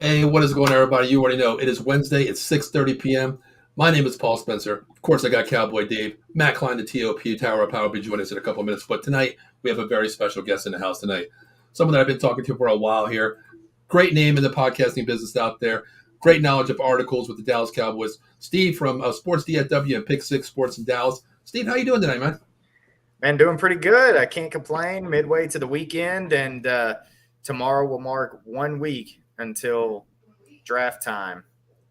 Hey, what is going on, everybody? You already know it is Wednesday. It's 6:30 p.m. My name is Paul Spencer. Of course, I got Cowboy Dave, Matt Klein, the TOP Tower of Power, will be joining us in a couple of minutes. But tonight, we have a very special guest in the house tonight. Someone that I've been talking to for a while here. Great name in the podcasting business out there. Great knowledge of articles with the Dallas Cowboys. Steve from SportDFW and Pick Six Sports in Dallas. Steve, how you doing tonight, man? Man, doing pretty good. I can't complain. Midway to the weekend, and tomorrow will mark 1 week until draft time.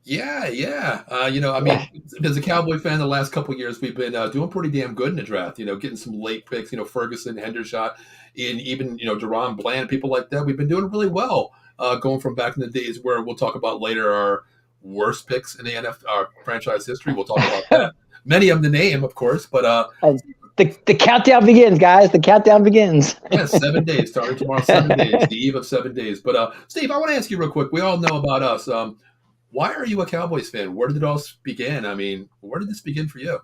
Yeah. As a Cowboy fan, the last couple of years, we've been doing pretty damn good in the draft. Getting some late picks. Ferguson, Hendershot, and even Deron Bland, people like that. We've been doing really well. Going from back in the days where we'll talk about later our worst picks in the NFL franchise history. We'll talk about that. Many of them to name, of course, but the countdown begins, guys. The countdown begins. Yeah, 7 days, starting tomorrow, 7 days, the eve of 7 days. But Steve, I want to ask you real quick. We all know about us. Why are you a Cowboys fan? Where did it all begin? I mean, where did this begin for you?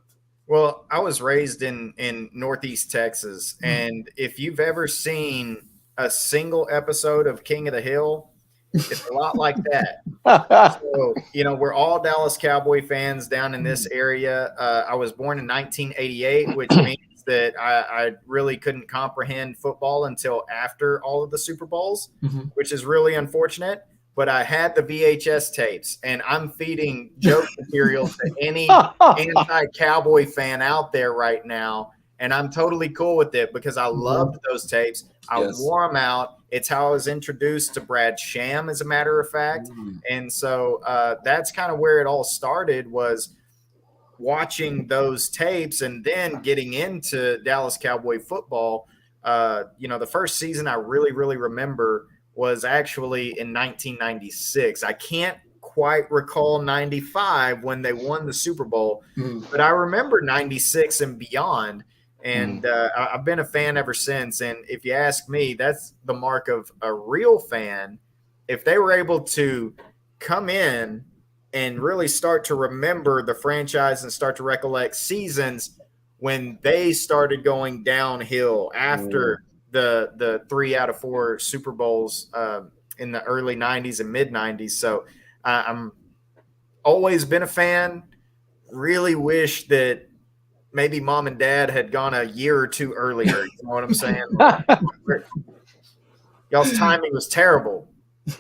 Well, I was raised in Northeast Texas, and if you've ever seen a single episode of King of the Hill, it's a lot like that. So, we're all Dallas Cowboy fans down in this area. I was born in 1988, which means that I really couldn't comprehend football until after all of the Super Bowls, which is really unfortunate. But I had the VHS tapes, and I'm feeding joke material to any anti-Cowboy fan out there right now. And I'm totally cool with it because I loved those tapes. I wore them out. It's how I was introduced to Brad Sham, as a matter of fact. And so that's kind of where it all started, was watching those tapes and then getting into Dallas Cowboy football. The first season I really, really remember was actually in 1996. I can't quite recall 95 when they won the Super Bowl, but I remember 96 and beyond. And I've been a fan ever since. And if you ask me, that's the mark of a real fan. If they were able to come in and really start to remember the franchise and start to recollect seasons when they started going downhill after the 3 out of 4 Super Bowls in the early 90s and mid 90s. So I'm always been a fan. Really wish that maybe mom and dad had gone a year or two earlier. You know what I'm saying? Y'all's timing was terrible.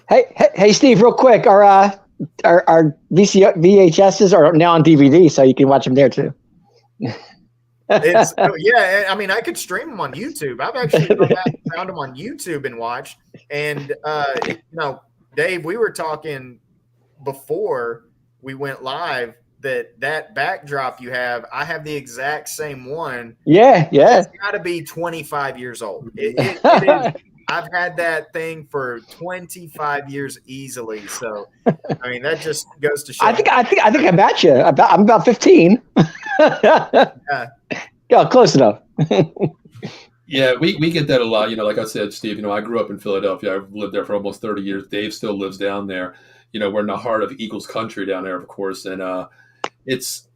Hey, Steve, real quick. Our VHSs are now on DVD, so you can watch them there too. I mean, I could stream them on YouTube. I've actually found them on YouTube and watched. And Dave, we were talking before we went live that backdrop you have, I have the exact same one. Yeah. It's got to be 25 years old. It is. I've had that thing for 25 years easily. So, I mean, that just goes to show. I think I bet you. I'm about 15. Yeah, close enough. Yeah, we get that a lot. Like I said, Steve, I grew up in Philadelphia. I've lived there for almost 30 years. Dave still lives down there. We're in the heart of Eagles country down there, of course. And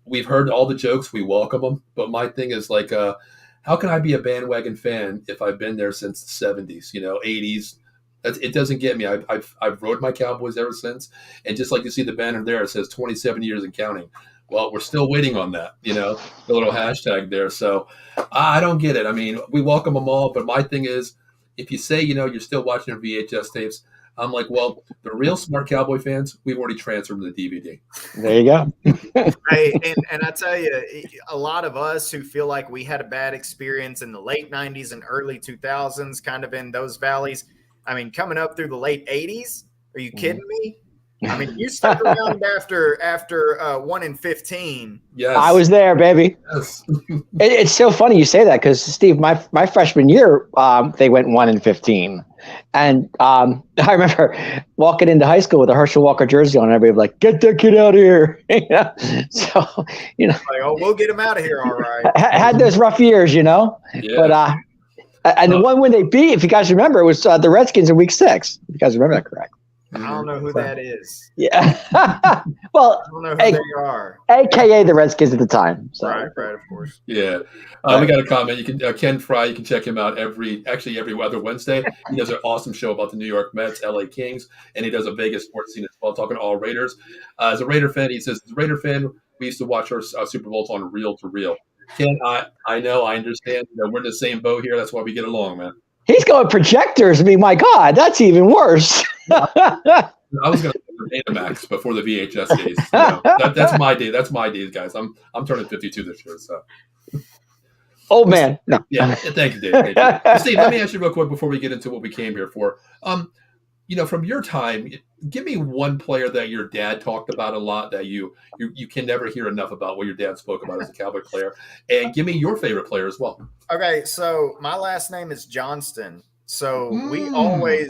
we've heard all the jokes. We welcome them. But my thing is how can I be a bandwagon fan if I've been there since the 70s, 80s? It doesn't get me. I've rode my Cowboys ever since. And just like you see the banner there, it says 27 years and counting. Well, we're still waiting on that, the little hashtag there. So I don't get it. I mean, we welcome them all. But my thing is, if you say, you're still watching your VHS tapes, I'm like, well, the real smart Cowboy fans, we've already transferred to the DVD. There you go. And I tell you, a lot of us who feel like we had a bad experience in the late 90s and early 2000s, kind of in those valleys. I mean, coming up through the late 80s, are you kidding me? I mean, you stuck around after 1 and 15. Yes, I was there, baby. Yes. It's so funny you say that because, Steve, my freshman year, they went 1 and 15. And I remember walking into high school with a Herschel Walker jersey on, and everybody was like, "Get that kid out of here!" So like, oh, we'll get him out of here, all right. Had those rough years, Yeah. But and the one when they beat, if you guys remember, it was the Redskins in Week 6. If you guys remember that correct? I don't know who that is. Yeah. I Well, don't know who they are. AKA the Redskins at the time. So. Right, of course. Yeah. We got a comment. You can Ken Fry. You can check him out every other Wednesday. He does an awesome show about the New York Mets, LA Kings, and he does a Vegas sports scene as well, talking all Raiders. As a Raider fan, he says, as a Raider fan, we used to watch our Super Bowls on reel to reel. Ken, I know, I understand. We're in the same boat here. That's why we get along, man. He's going projectors. I mean, my God, that's even worse. I was going to say Betamax before the VHS days. That's my day. That's my days, guys. I'm turning 52 this year, so. Old man. No. Yeah. Thank you, Dave. Thank you. Steve, let me ask you real quick before we get into what we came here for. From your time, give me one player that your dad talked about a lot that you can never hear enough about what your dad spoke about as a Cowboy player, and give me your favorite player as well. Okay, so my last name is Johnston. So we always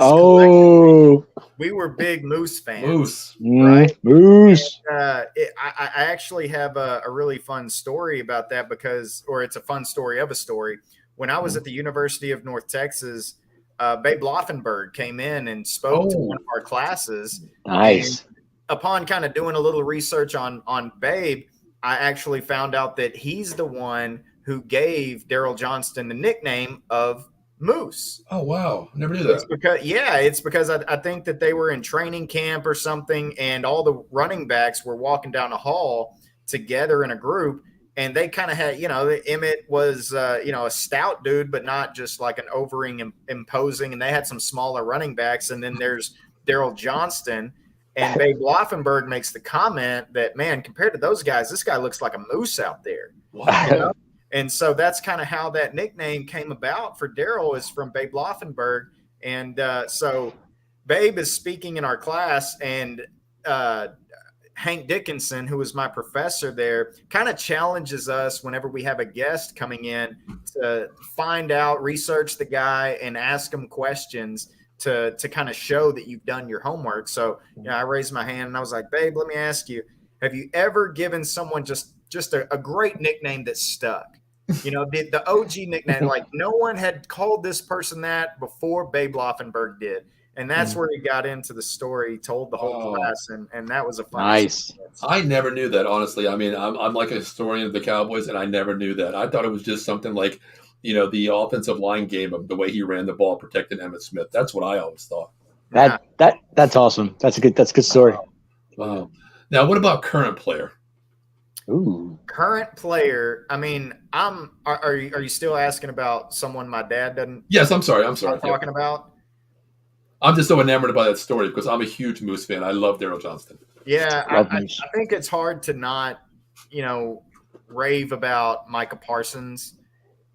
we were big Moose fans. Right? Moose. And, I actually have a really fun story about that it's a fun story of a story. When I was at the University of North Texas, Babe Loffenberg came in and spoke to one of our classes. Nice. And upon kind of doing a little research on Babe, I actually found out that he's the one who gave Daryl Johnston the nickname of Moose. Oh, wow. Never knew that. It's because I think that they were in training camp or something, and all the running backs were walking down the hall together in a group, and they kind of had, Emmett was, a stout dude, but not just like an imposing, and they had some smaller running backs, and then there's Daryl Johnston, and Babe Loffenberg makes the comment that, man, compared to those guys, this guy looks like a moose out there. Wow. And so that's kind of how that nickname came about for Daryl, is from Babe Loffenberg. And so Babe is speaking in our class, and Hank Dickinson, who was my professor there, kind of challenges us whenever we have a guest coming in to find out, research the guy, and ask him questions to kind of show that you've done your homework. So I raised my hand and I was like, Babe, let me ask you, have you ever given someone just a great nickname that stuck? The OG nickname, like no one had called this person that before Babe Loffenberg did. And that's where he got into the story. He told the whole class, and that was a fun experience. I never knew that, honestly. I mean, I'm like a historian of the Cowboys, and I never knew that. I thought it was just something like, the offensive line game of the way he ran the ball, protecting Emmitt Smith. That's what I always thought. That's awesome. That's a good story. Wow. Now, what about current player? Ooh. Current player. I mean, are you still asking about someone my dad doesn't? Yes, I'm sorry. Talking about. I'm just so enamored by that story because I'm a huge Moose fan. I love Daryl Johnston. Yeah, I think it's hard to not, rave about Micah Parsons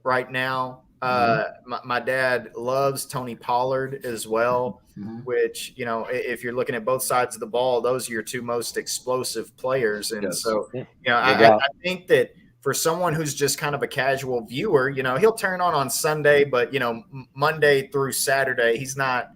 right now. My dad loves Tony Pollard as well, which, if you're looking at both sides of the ball, those are your two most explosive players. And so, I think that for someone who's just kind of a casual viewer, he'll turn on Sunday, but, Monday through Saturday, he's not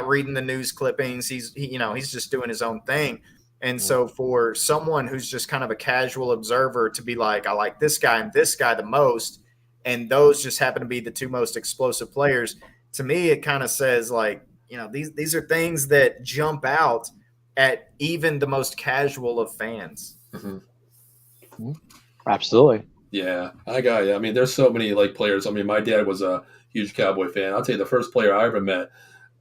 reading the news clippings. He's just doing his own thing. And so for someone who's just kind of a casual observer to be like, I like this guy and this guy the most, and those just happen to be the two most explosive players, to me, it kind of says like, these are things that jump out at even the most casual of fans. Mm-hmm. Absolutely. Yeah, I got you. I mean, there's so many players. I mean, my dad was a huge Cowboy fan. I'll tell you, the first player I ever met,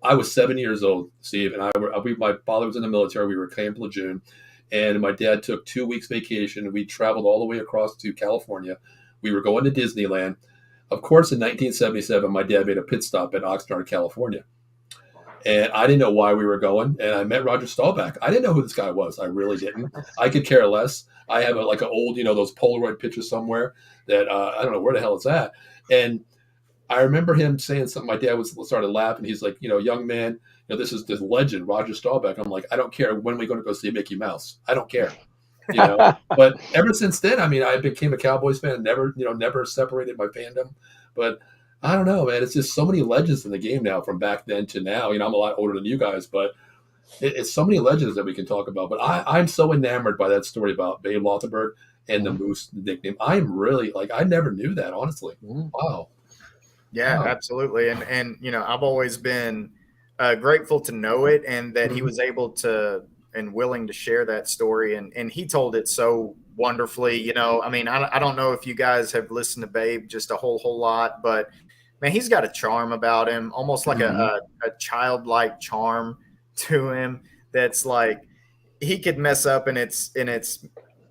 I was 7 years old, Steve, and my father was in the military. We were at Camp Lejeune, and my dad took 2 weeks vacation. We traveled all the way across to California. We were going to Disneyland. Of course, in 1977, my dad made a pit stop at Oxnard, California. And I didn't know why we were going, and I met Roger Staubach. I didn't know who this guy was. I really didn't. I could care less. I have an old, those Polaroid pictures somewhere that I don't know where the hell it's at. And I remember him saying something. My dad started laughing. He's like, young man, this is this legend, Roger Staubach. I'm like, I don't care when we're going to go see Mickey Mouse. I don't care. But ever since then, I mean, I became a Cowboys fan. Never separated my fandom. But I don't know, man. It's just so many legends in the game now from back then to now. I'm a lot older than you guys, but it's so many legends that we can talk about. But I'm so enamored by that story about Babe Loffenberg and the Moose nickname. I'm really I never knew that, honestly. Wow. Yeah, absolutely. And I've always been grateful to know it, and that he was able to and willing to share that story. And he told it so wonderfully. You know, I mean, I don't know if you guys have listened to Babe just a whole lot, but man, he's got a charm about him, almost like a childlike charm to him. That's like he could mess up, and it's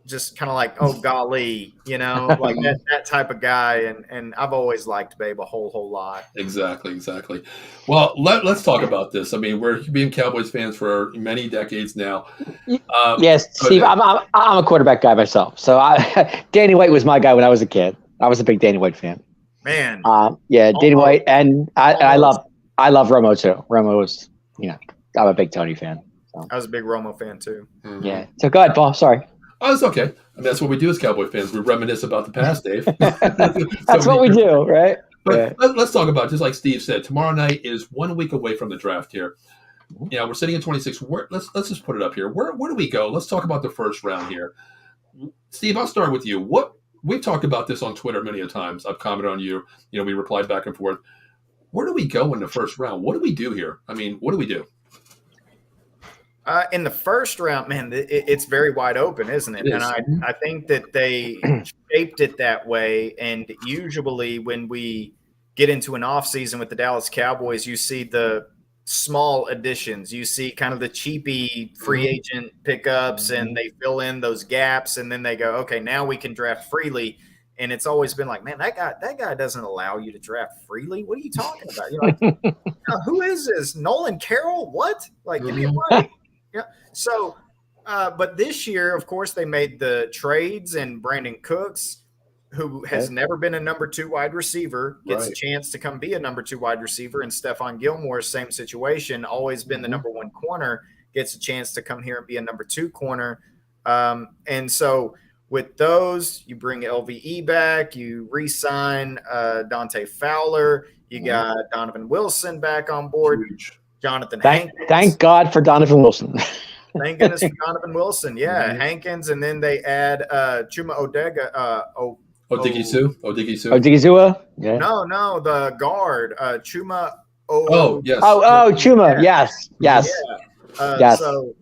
just kind of like, oh golly, you know, like that type of guy. And I've always liked Babe a whole lot. Exactly. Well, let's talk about this. I mean, we're being Cowboys fans for many decades now. Yes, Steve, I'm a quarterback guy myself. So Danny White was my guy when I was a kid. I was a big Danny White fan. Man, Danny White, and I love Romo too. Romo was, I'm a big Tony fan. So. I was a big Romo fan too. Mm-hmm. Yeah. So go ahead, Paul. Sorry. Oh, it's okay. I mean, that's what we do as Cowboy fans. We reminisce about the past, Dave. That's what we do, right? But let's talk about, just like Steve said, tomorrow night is 1 week away from the draft here. We're sitting at 26. Let's just put it up here. Where do we go? Let's talk about the first round here. Steve, I'll start with you. We've talked about this on Twitter many a times. I've commented on you. We replied back and forth. Where do we go in the first round? What do we do here? I mean, what do we do? In the first round, man, it's very wide open, isn't it? And I think that they shaped it that way. And usually when we get into an offseason with the Dallas Cowboys, you see the small additions. You see kind of the cheapy free agent pickups, and they fill in those gaps. And then they go, okay, now we can draft freely. And it's always been like, man, that guy doesn't allow you to draft freely. What are you talking about? You're like, who is this? Nolan Carroll? What? Like, give me a break. Yeah. So, but this year, of course, they made the trades, and Brandon Cooks, who has never been a number 2 wide receiver, gets a chance to come be a number 2 wide receiver. And Stephon Gilmore, same situation, always been the number 1 corner, gets a chance to come here and be a number 2 corner. And so with those, you bring LVE back, you re-sign Dante Fowler, you got Donovan Wilson back on board. Huge. Jonathan Hankins. Thank God for Donovan Wilson. Thank goodness for Donovan Wilson. Yeah, Hankins, and then they add Chuma Odega. Odigizua? Yeah. No, the guard, Chuma. Yes. Chuma. Yes. Yeah. Yes. So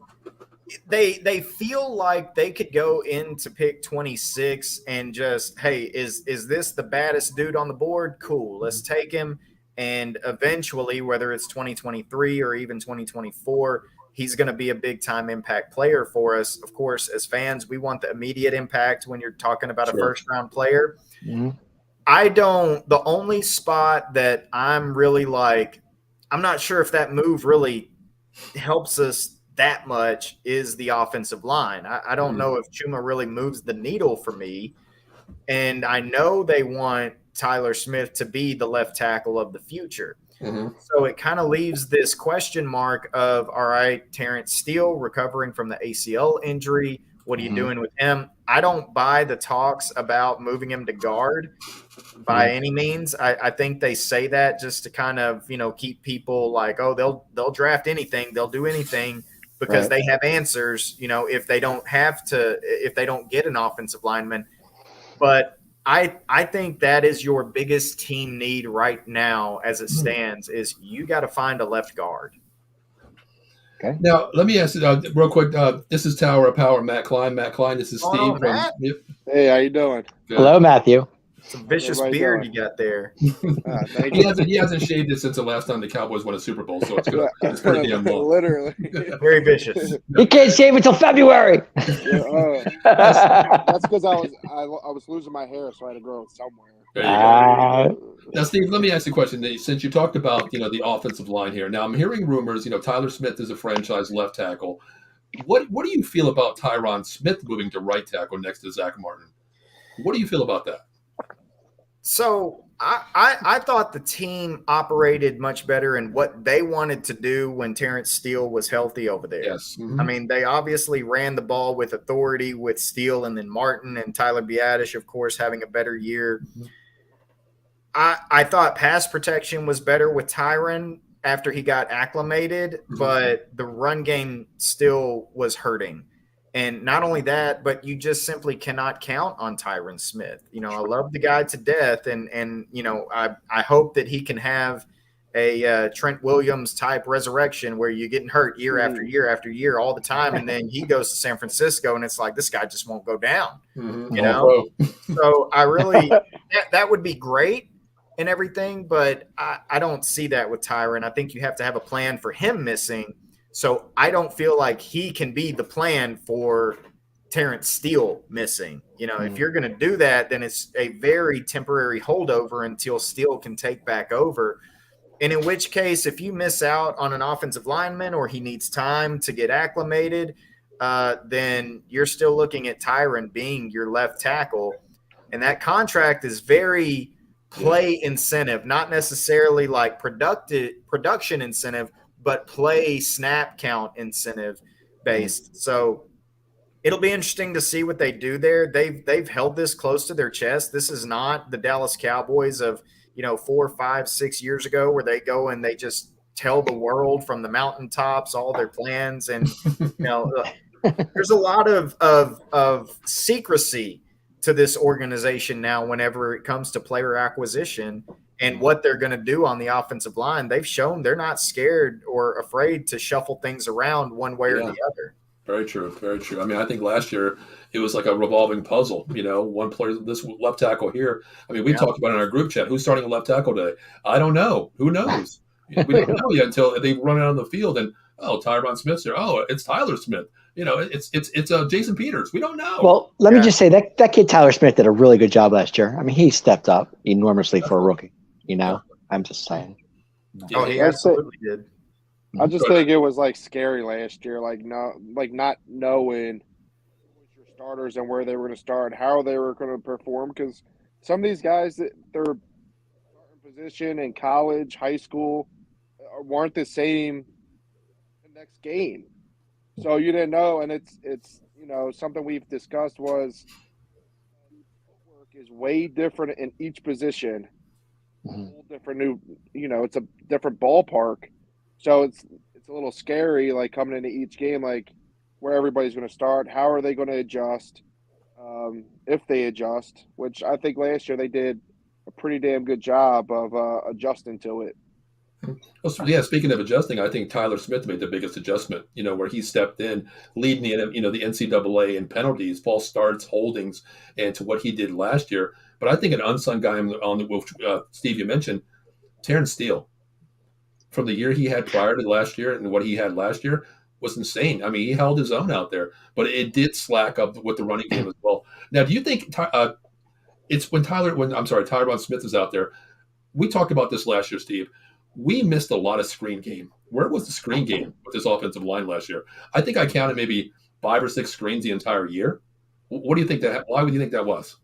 they feel like they could go into pick 26 and just, hey, is this the baddest dude on the board? Cool, let's take him. And eventually, whether it's 2023 or even 2024, he's going to be a big-time impact player for us. Of course, as fans, we want the immediate impact when you're talking about a first-round player. Mm-hmm. The only spot that I'm really like, I'm not sure if that move really helps us that much is the offensive line. I don't know if Chuma really moves the needle for me. And I know they want Tyler Smith to be the left tackle of the future. So it kind of leaves this question mark of, all right, Terrence Steele recovering from the ACL injury. What are you doing with him? I don't buy the talks about moving him to guard by any means. I think they say that just to kind of, keep people like, oh, they'll draft anything. They'll do anything because they have answers, if they don't get an offensive lineman. But I think that is your biggest team need right now as it stands, is you got to find a left guard. Okay. Now, let me ask you real quick. This is Tower of Power, Matt Klein. Matt Klein, this is Steve. Hey, how you doing? Good. Hello, Matthew. It's a vicious beard you got there. He hasn't shaved it since the last time the Cowboys won a Super Bowl, so it's good. It's pretty damn long. Literally. Very vicious. He can't shave until February. That's because I was losing my hair, so I had to grow it somewhere. There you go. Now, Steve, let me ask you a question. Since you talked about the offensive line here, now I'm hearing rumors. Tyler Smith is a franchise left tackle. What do you feel about Tyron Smith moving to right tackle next to Zach Martin? What do you feel about that? So I thought the team operated much better in what they wanted to do when Terrence Steele was healthy over there. Yes. I mean, they obviously ran the ball with authority with Steele, and then Martin and Tyler Biadasz, of course, having a better year. I thought pass protection was better with Tyron after he got acclimated, but the run game still was hurting. And not only that, but you just simply cannot count on Tyron Smith. I love the guy to death, and I hope that he can have a Trent Williams type resurrection where you're getting hurt year after year after year all the time, and then he goes to San Francisco, and it's like this guy just won't go down. You know, so I really that would be great and everything, but I don't see that with Tyron. I think you have to have a plan for him missing. So I don't feel like he can be the plan for Terrence Steele missing. You know, if you're going to do that, then it's a very temporary holdover until Steele can take back over. And in which case, if you miss out on an offensive lineman or he needs time to get acclimated, then you're still looking at Tyron being your left tackle. And that contract is very play incentive, not necessarily like production incentive, but play snap count incentive based. So it'll be interesting to see what they do there. They've held this close to their chest. This is not the Dallas Cowboys of 4, 5, 6 years ago where they go and they just tell the world from the mountaintops all their plans. And there's a lot of secrecy to this organization now whenever it comes to player acquisition and what they're going to do on the offensive line. They've shown they're not scared or afraid to shuffle things around one way or the other. Very true. Very true. I mean, I think last year it was like a revolving puzzle. One player, this left tackle here. I mean, we talked about it in our group chat. Who's starting a left tackle today? I don't know. Who knows? We don't know yet until they run out on the field and Tyron Smith's there. Oh, it's Tyler Smith. It's Jason Peters. We don't know. Well, let me just say that kid Tyler Smith did a really good job last year. I mean, he stepped up enormously for a rookie. I'm just saying. Oh, he absolutely did. I just think it was like scary last year, not knowing your starters and where they were going to start, how they were going to perform. Because some of these guys, their starting position in college, high school, weren't the same the next game. So you didn't know, and it's something we've discussed was footwork is way different in each position. Whole different it's a different ballpark. So it's a little scary, like coming into each game, like where everybody's going to start, how are they going to adjust, if they adjust, which I think last year they did a pretty damn good job of adjusting to it. Well, yeah, speaking of adjusting, I think Tyler Smith made the biggest adjustment, where he stepped in, leading the NCAA in penalties, false starts, holdings, and to what he did last year. But I think an unsung guy on the Steve, you mentioned, Terrence Steele. From the year he had prior to last year and what he had last year was insane. I mean, he held his own out there, but it did slack up with the running game as well. Now, do you think it's when Tyron Smith is out there? We talked about this last year, Steve. We missed a lot of screen game. Where was the screen game with this offensive line last year? I think I counted maybe 5 or 6 screens the entire year. What do you think why would you think that was?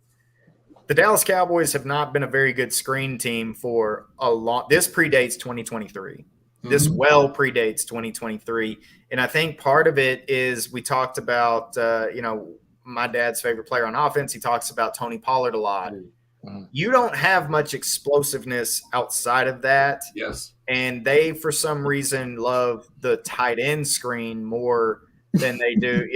The Dallas Cowboys have not been a very good screen team for a long – this predates 2023. This well predates 2023. And I think part of it is we talked about, my dad's favorite player on offense. He talks about Tony Pollard a lot. You don't have much explosiveness outside of that. Yes. And they, for some reason, love the tight end screen more than they do.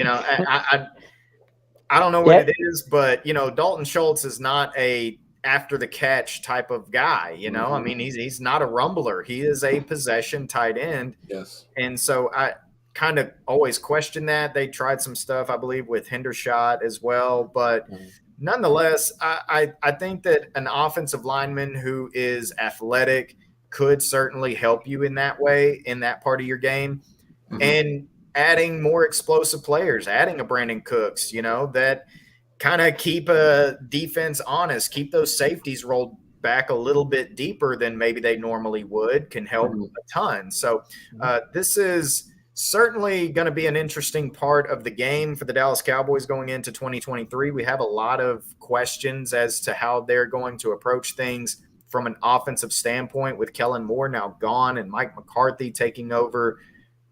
I don't know what it is, but Dalton Schultz is not a after the catch type of guy. I mean, he's not a rumbler. He is a possession tight end. Yes. And so I kind of always question that. They tried some stuff, I believe, with Hendershot as well, but nonetheless, I think that an offensive lineman who is athletic could certainly help you in that way, in that part of your game. And adding more explosive players, adding a Brandon Cooks, that kind of keep a defense honest, keep those safeties rolled back a little bit deeper than maybe they normally would, can help a ton. So this is certainly going to be an interesting part of the game for the Dallas Cowboys going into 2023. We have a lot of questions as to how they're going to approach things from an offensive standpoint with Kellen Moore now gone and Mike McCarthy taking over,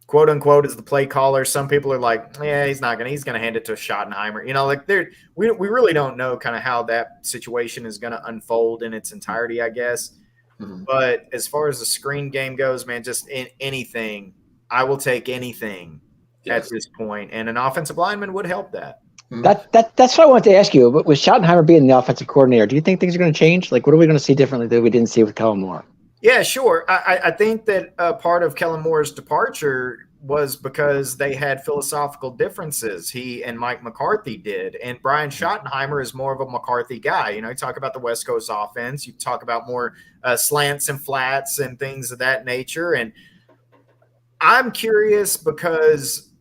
quote unquote, as the play caller. Some people are like, yeah, he's going to hand it to Schottenheimer. We really don't know kind of how that situation is going to unfold in its entirety, I guess. But as far as the screen game goes, man, just in anything, I will take anything at this point. And an offensive lineman would help that. That's what I wanted to ask you. But with Schottenheimer being the offensive coordinator, do you think things are going to change? Like, what are we going to see differently that we didn't see with Kellen Moore? Yeah, sure. I think that part of Kellen Moore's departure was because they had philosophical differences. He and Mike McCarthy did. And Brian Schottenheimer is more of a McCarthy guy. You know, you talk about the West Coast offense, you talk about more slants and flats and things of that nature. And I'm curious because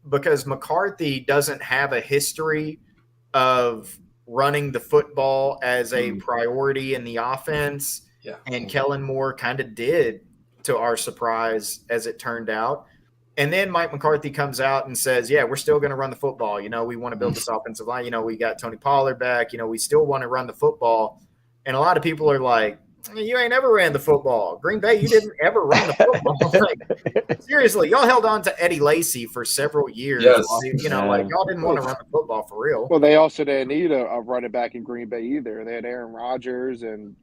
McCarthy doesn't have a history of running the football as a priority in the offense. Yeah. And Kellen Moore kind of did, to our surprise, as it turned out. And then Mike McCarthy comes out and says, yeah, we're still going to run the football. You know, we want to build this offensive line. You know, we got Tony Pollard back. You know, we still want to run the football. And a lot of people are like, you ain't ever ran the football. Green Bay, you didn't ever run the football. Like, seriously, y'all held on to Eddie Lacy for several years. Yes. You know, like y'all didn't want to run the football for real. Well, they also didn't need a running back in Green Bay either. They had Aaron Rodgers and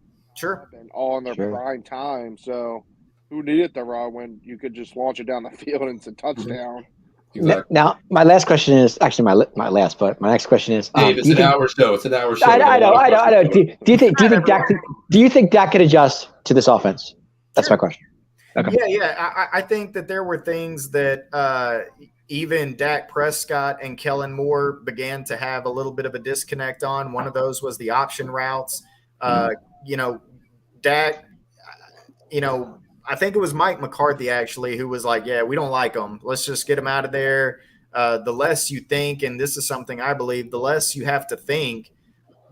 all in their prime time. So who needed the run when you could just launch it down the field and it's a touchdown? Exactly. Now, my last question is actually my last, but my next question is: Dave, it's an hour show. It's an hour show. I know. Do you think Dak could adjust to this offense? That's my question. Okay. Yeah. I think that there were things that even Dak Prescott and Kellen Moore began to have a little bit of a disconnect on. One of those was the option routes. You know, Dak. You know. I think it was Mike McCarthy actually who was like, yeah, we don't like them. Let's just get them out of there. The less you think, and this is something I believe, the less you have to think,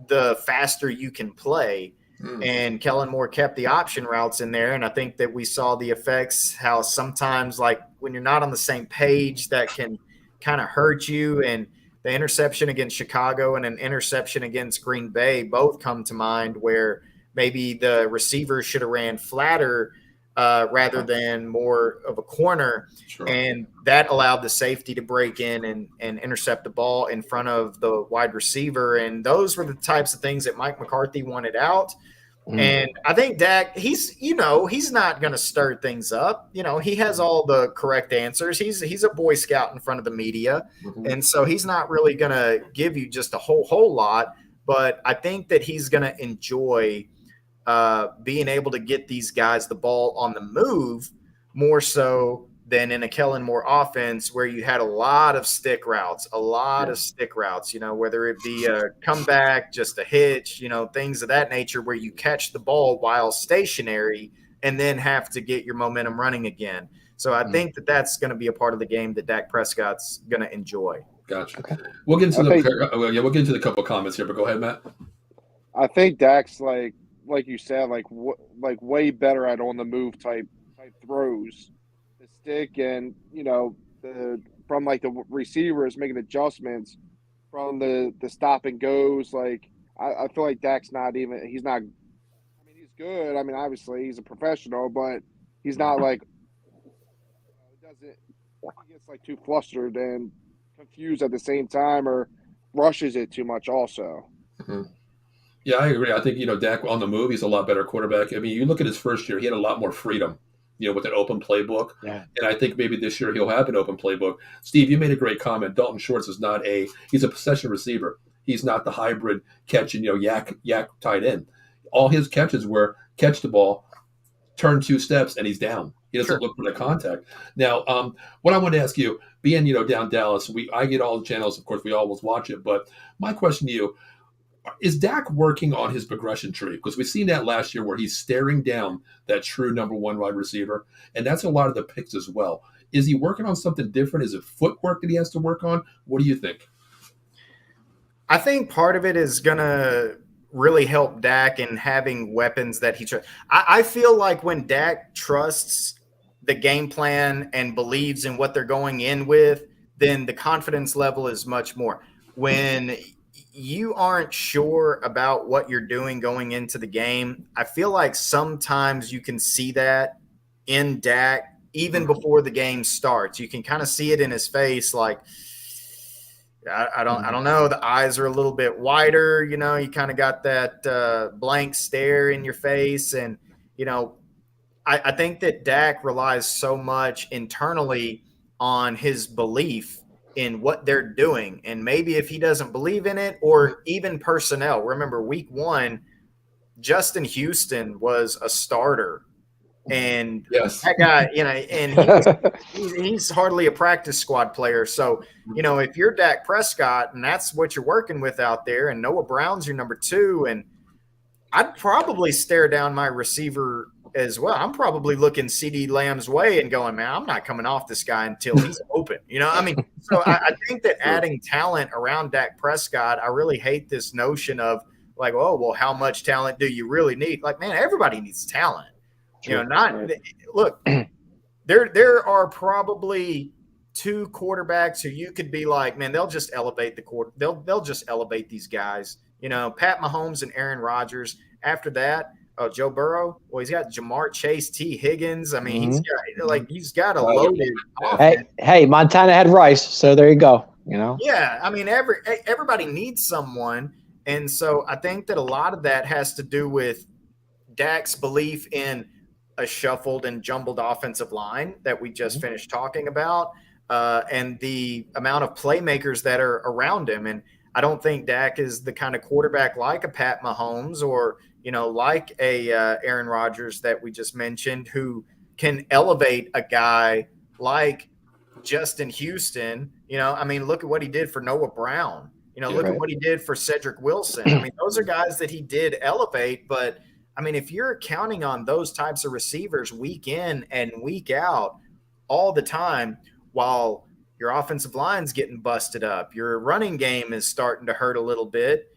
the faster you can play. And Kellen Moore kept the option routes in there. And I think that we saw the effects, how sometimes like when you're not on the same page, that can kind of hurt you. And the interception against Chicago and an interception against Green Bay both come to mind where maybe the receiver should have ran flatter rather than more of a corner. Sure. And that allowed the safety to break in and intercept the ball in front of the wide receiver. And those were the types of things that Mike McCarthy wanted out. And I think Dak, he's not going to stir things up. You know, he has all the correct answers. He's a Boy Scout in front of the media. And so he's not really going to give you just a whole lot. But I think that he's going to enjoy being able to get these guys the ball on the move more so than in a Kellen Moore offense where you had a lot of stick routes, you know, whether it be a comeback, just a hitch, you know, things of that nature where you catch the ball while stationary and then have to get your momentum running again. So I think that that's going to be a part of the game that Dak Prescott's going to enjoy. Gotcha. Okay. We'll get into the couple of comments here, but go ahead, Matt. I think Dak's like you said, like way better at on the move type throws, the stick, and you know from like the receivers making adjustments from the stop and goes. Like I feel like Dak's he's not. I mean, he's good. I mean, obviously he's a professional, but he's not like he gets like too flustered and confused at the same time or rushes it too much also. Yeah, I agree. I think, you know, Dak on the move, he's a lot better quarterback. I mean, you look at his first year, he had a lot more freedom, you know, with an open playbook. Yeah. And I think maybe this year he'll have an open playbook. Steve, you made a great comment. Dalton Schwartz is not he's a possession receiver. He's not the hybrid catching, you know, yak tight end. All his catches were catch the ball, turn 2 steps, and he's down. He doesn't look for the contact. Now, what I want to ask you, being, you know, down Dallas, I get all the channels. Of course, we always watch it. But my question to you, is Dak working on his progression tree? Because we've seen that last year where he's staring down that true number 1 wide receiver. And that's a lot of the picks as well. Is he working on something different? Is it footwork that he has to work on? What do you think? I think part of it is going to really help Dak in having weapons that he trusts. I feel like when Dak trusts the game plan and believes in what they're going in with, then the confidence level is much more. When you aren't sure about what you're doing going into the game, I feel like sometimes you can see that in Dak even before the game starts. You can kind of see it in his face, like, I don't know. The eyes are a little bit wider, you know, you kind of got that blank stare in your face. And, you know, I think that Dak relies so much internally on his belief in what they're doing. And maybe if he doesn't believe in it, or even personnel, remember week 1, Justin Houston was a starter And Yes. that guy, and he's hardly a practice squad player. So, if you're Dak Prescott and that's what you're working with out there, and Noah Brown's your number 2, and I'd probably stare down my receiver as well. I'm probably looking CD Lamb's way and going, man, I'm not coming off this guy until he's open. So I think that adding talent around Dak Prescott, I really hate this notion of like, oh, well, how much talent do you really need? Like, man, everybody needs talent. Look, there are probably 2 quarterbacks who you could be like, man, they'll just elevate they'll just elevate these guys. Pat Mahomes and Aaron Rodgers. After that, Joe Burrow. Well, he's got Jamar Chase, T. Higgins. I mean, he's got a loaded offense. Hey, Montana had Rice, so there you go. Yeah, I mean, everybody needs someone, and so I think that a lot of that has to do with Dak's belief in a shuffled and jumbled offensive line that we just finished talking about, and the amount of playmakers that are around him. And I don't think Dak is the kind of quarterback like a Pat Mahomes or, like a Aaron Rodgers that we just mentioned, who can elevate a guy like Justin Houston. Look at what he did for Noah Brown. Look at what he did for Cedric Wilson. Those are guys that he did elevate. But, if you're counting on those types of receivers week in and week out all the time while – your offensive line's getting busted up, your running game is starting to hurt a little bit.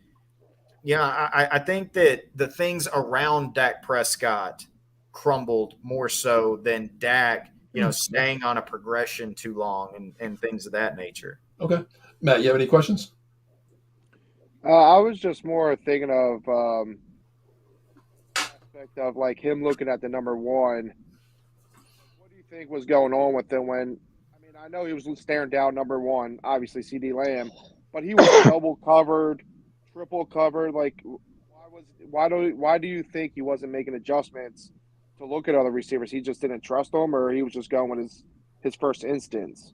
I think that the things around Dak Prescott crumbled more so than Dak, staying on a progression too long and things of that nature. Okay. Matt, you have any questions? I was just more thinking of aspect of like him looking at the number 1. What do you think was going on with him when – I know he was staring down number 1, obviously CD Lamb, but he was double covered, triple covered. Like, why do you think he wasn't making adjustments to look at other receivers? He just didn't trust them, or he was just going with his first instance?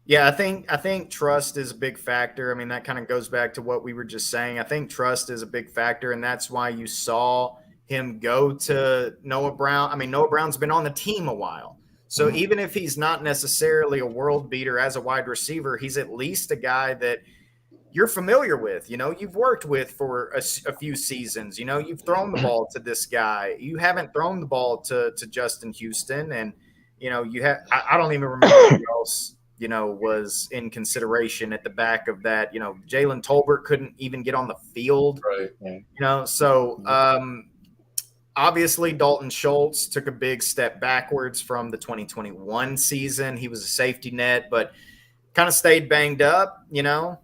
Yeah, I think trust is a big factor. That kind of goes back to what we were just saying. I think trust is a big factor, and that's why you saw him go to Noah Brown. Noah Brown's been on the team a while. So even if he's not necessarily a world beater as a wide receiver, he's at least a guy that you're familiar with. You've worked with for a few seasons. You've thrown the ball to this guy. You haven't thrown the ball to Justin Houston, and you have. I don't even remember who else was in consideration at the back of that. Jalen Tolbert couldn't even get on the field. Right. So. Obviously, Dalton Schultz took a big step backwards from the 2021 season. He was a safety net, but kind of stayed banged up, Dalton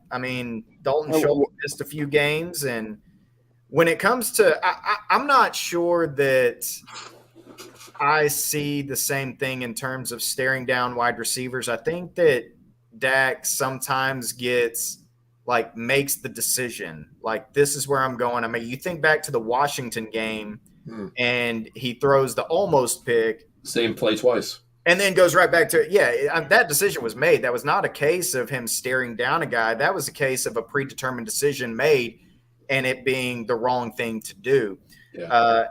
Schultz missed a few games. And when it comes to I'm not sure that I see the same thing in terms of staring down wide receivers. I think that Dak sometimes makes the decision. Like, this is where I'm going. You think back to the Washington game, and he throws the almost pick. Same play twice. And then goes right back to it. Yeah, that decision was made. That was not a case of him staring down a guy. That was a case of a predetermined decision made and it being the wrong thing to do. Yeah.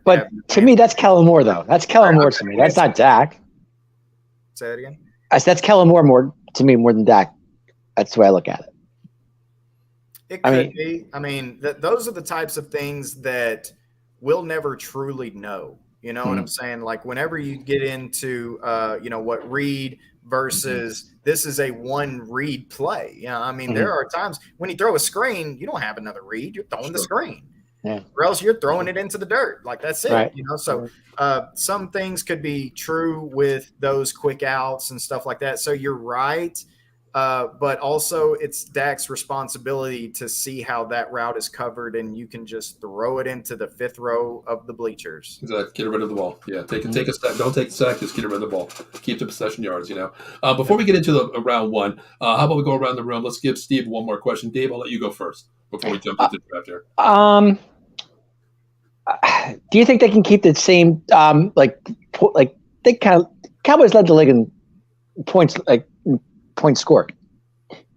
But to me, that's Kellen Moore, though. That's Kellen Moore to me. That's not Dak. Say that again? That's Kellen Moore more to me more than Dak. That's the way I look at it. It could be. Those are the types of things that we'll never truly know. You know what I'm saying? Like, whenever you get into, what read versus this is a one read play. There are times when you throw a screen, you don't have another read. You're throwing the screen. Yeah. Or else you're throwing it into the dirt. Like, that's it. Right. So some things could be true with those quick outs and stuff like that. So you're right. But also it's Dak's responsibility to see how that route is covered, and you can just throw it into the fifth row of the bleachers. Exactly. Get rid of the ball. Yeah, take a sack. Don't take the sack. Just get rid of the ball. Keep the possession yards. Before we get into the round one, how about we go around the room? Let's give Steve one more question. Dave, I'll let you go first before we jump into the draft here. Do you think they can keep the same they kind of Cowboys led the league in points scored?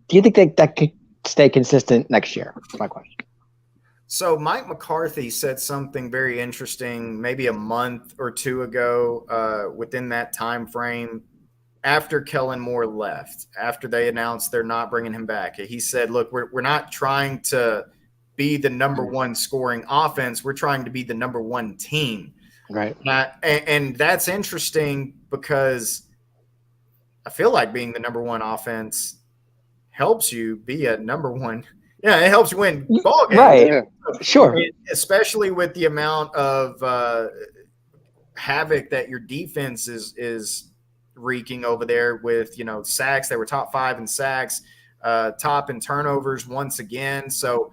Do you think that could stay consistent next year? That's my question. So Mike McCarthy said something very interesting, maybe a month or two ago, within that time frame, after Kellen Moore left, after they announced they're not bringing him back. He said, "Look, we're not trying to be the number one scoring offense. We're trying to be the number one team." Right. And that's interesting because I feel like being the number one offense helps you be a number one. Yeah, it helps you win ball games. Right. Yeah. Sure. Especially with the amount of havoc that your defense is wreaking over there with, sacks. They were top 5 in sacks, top in turnovers once again. So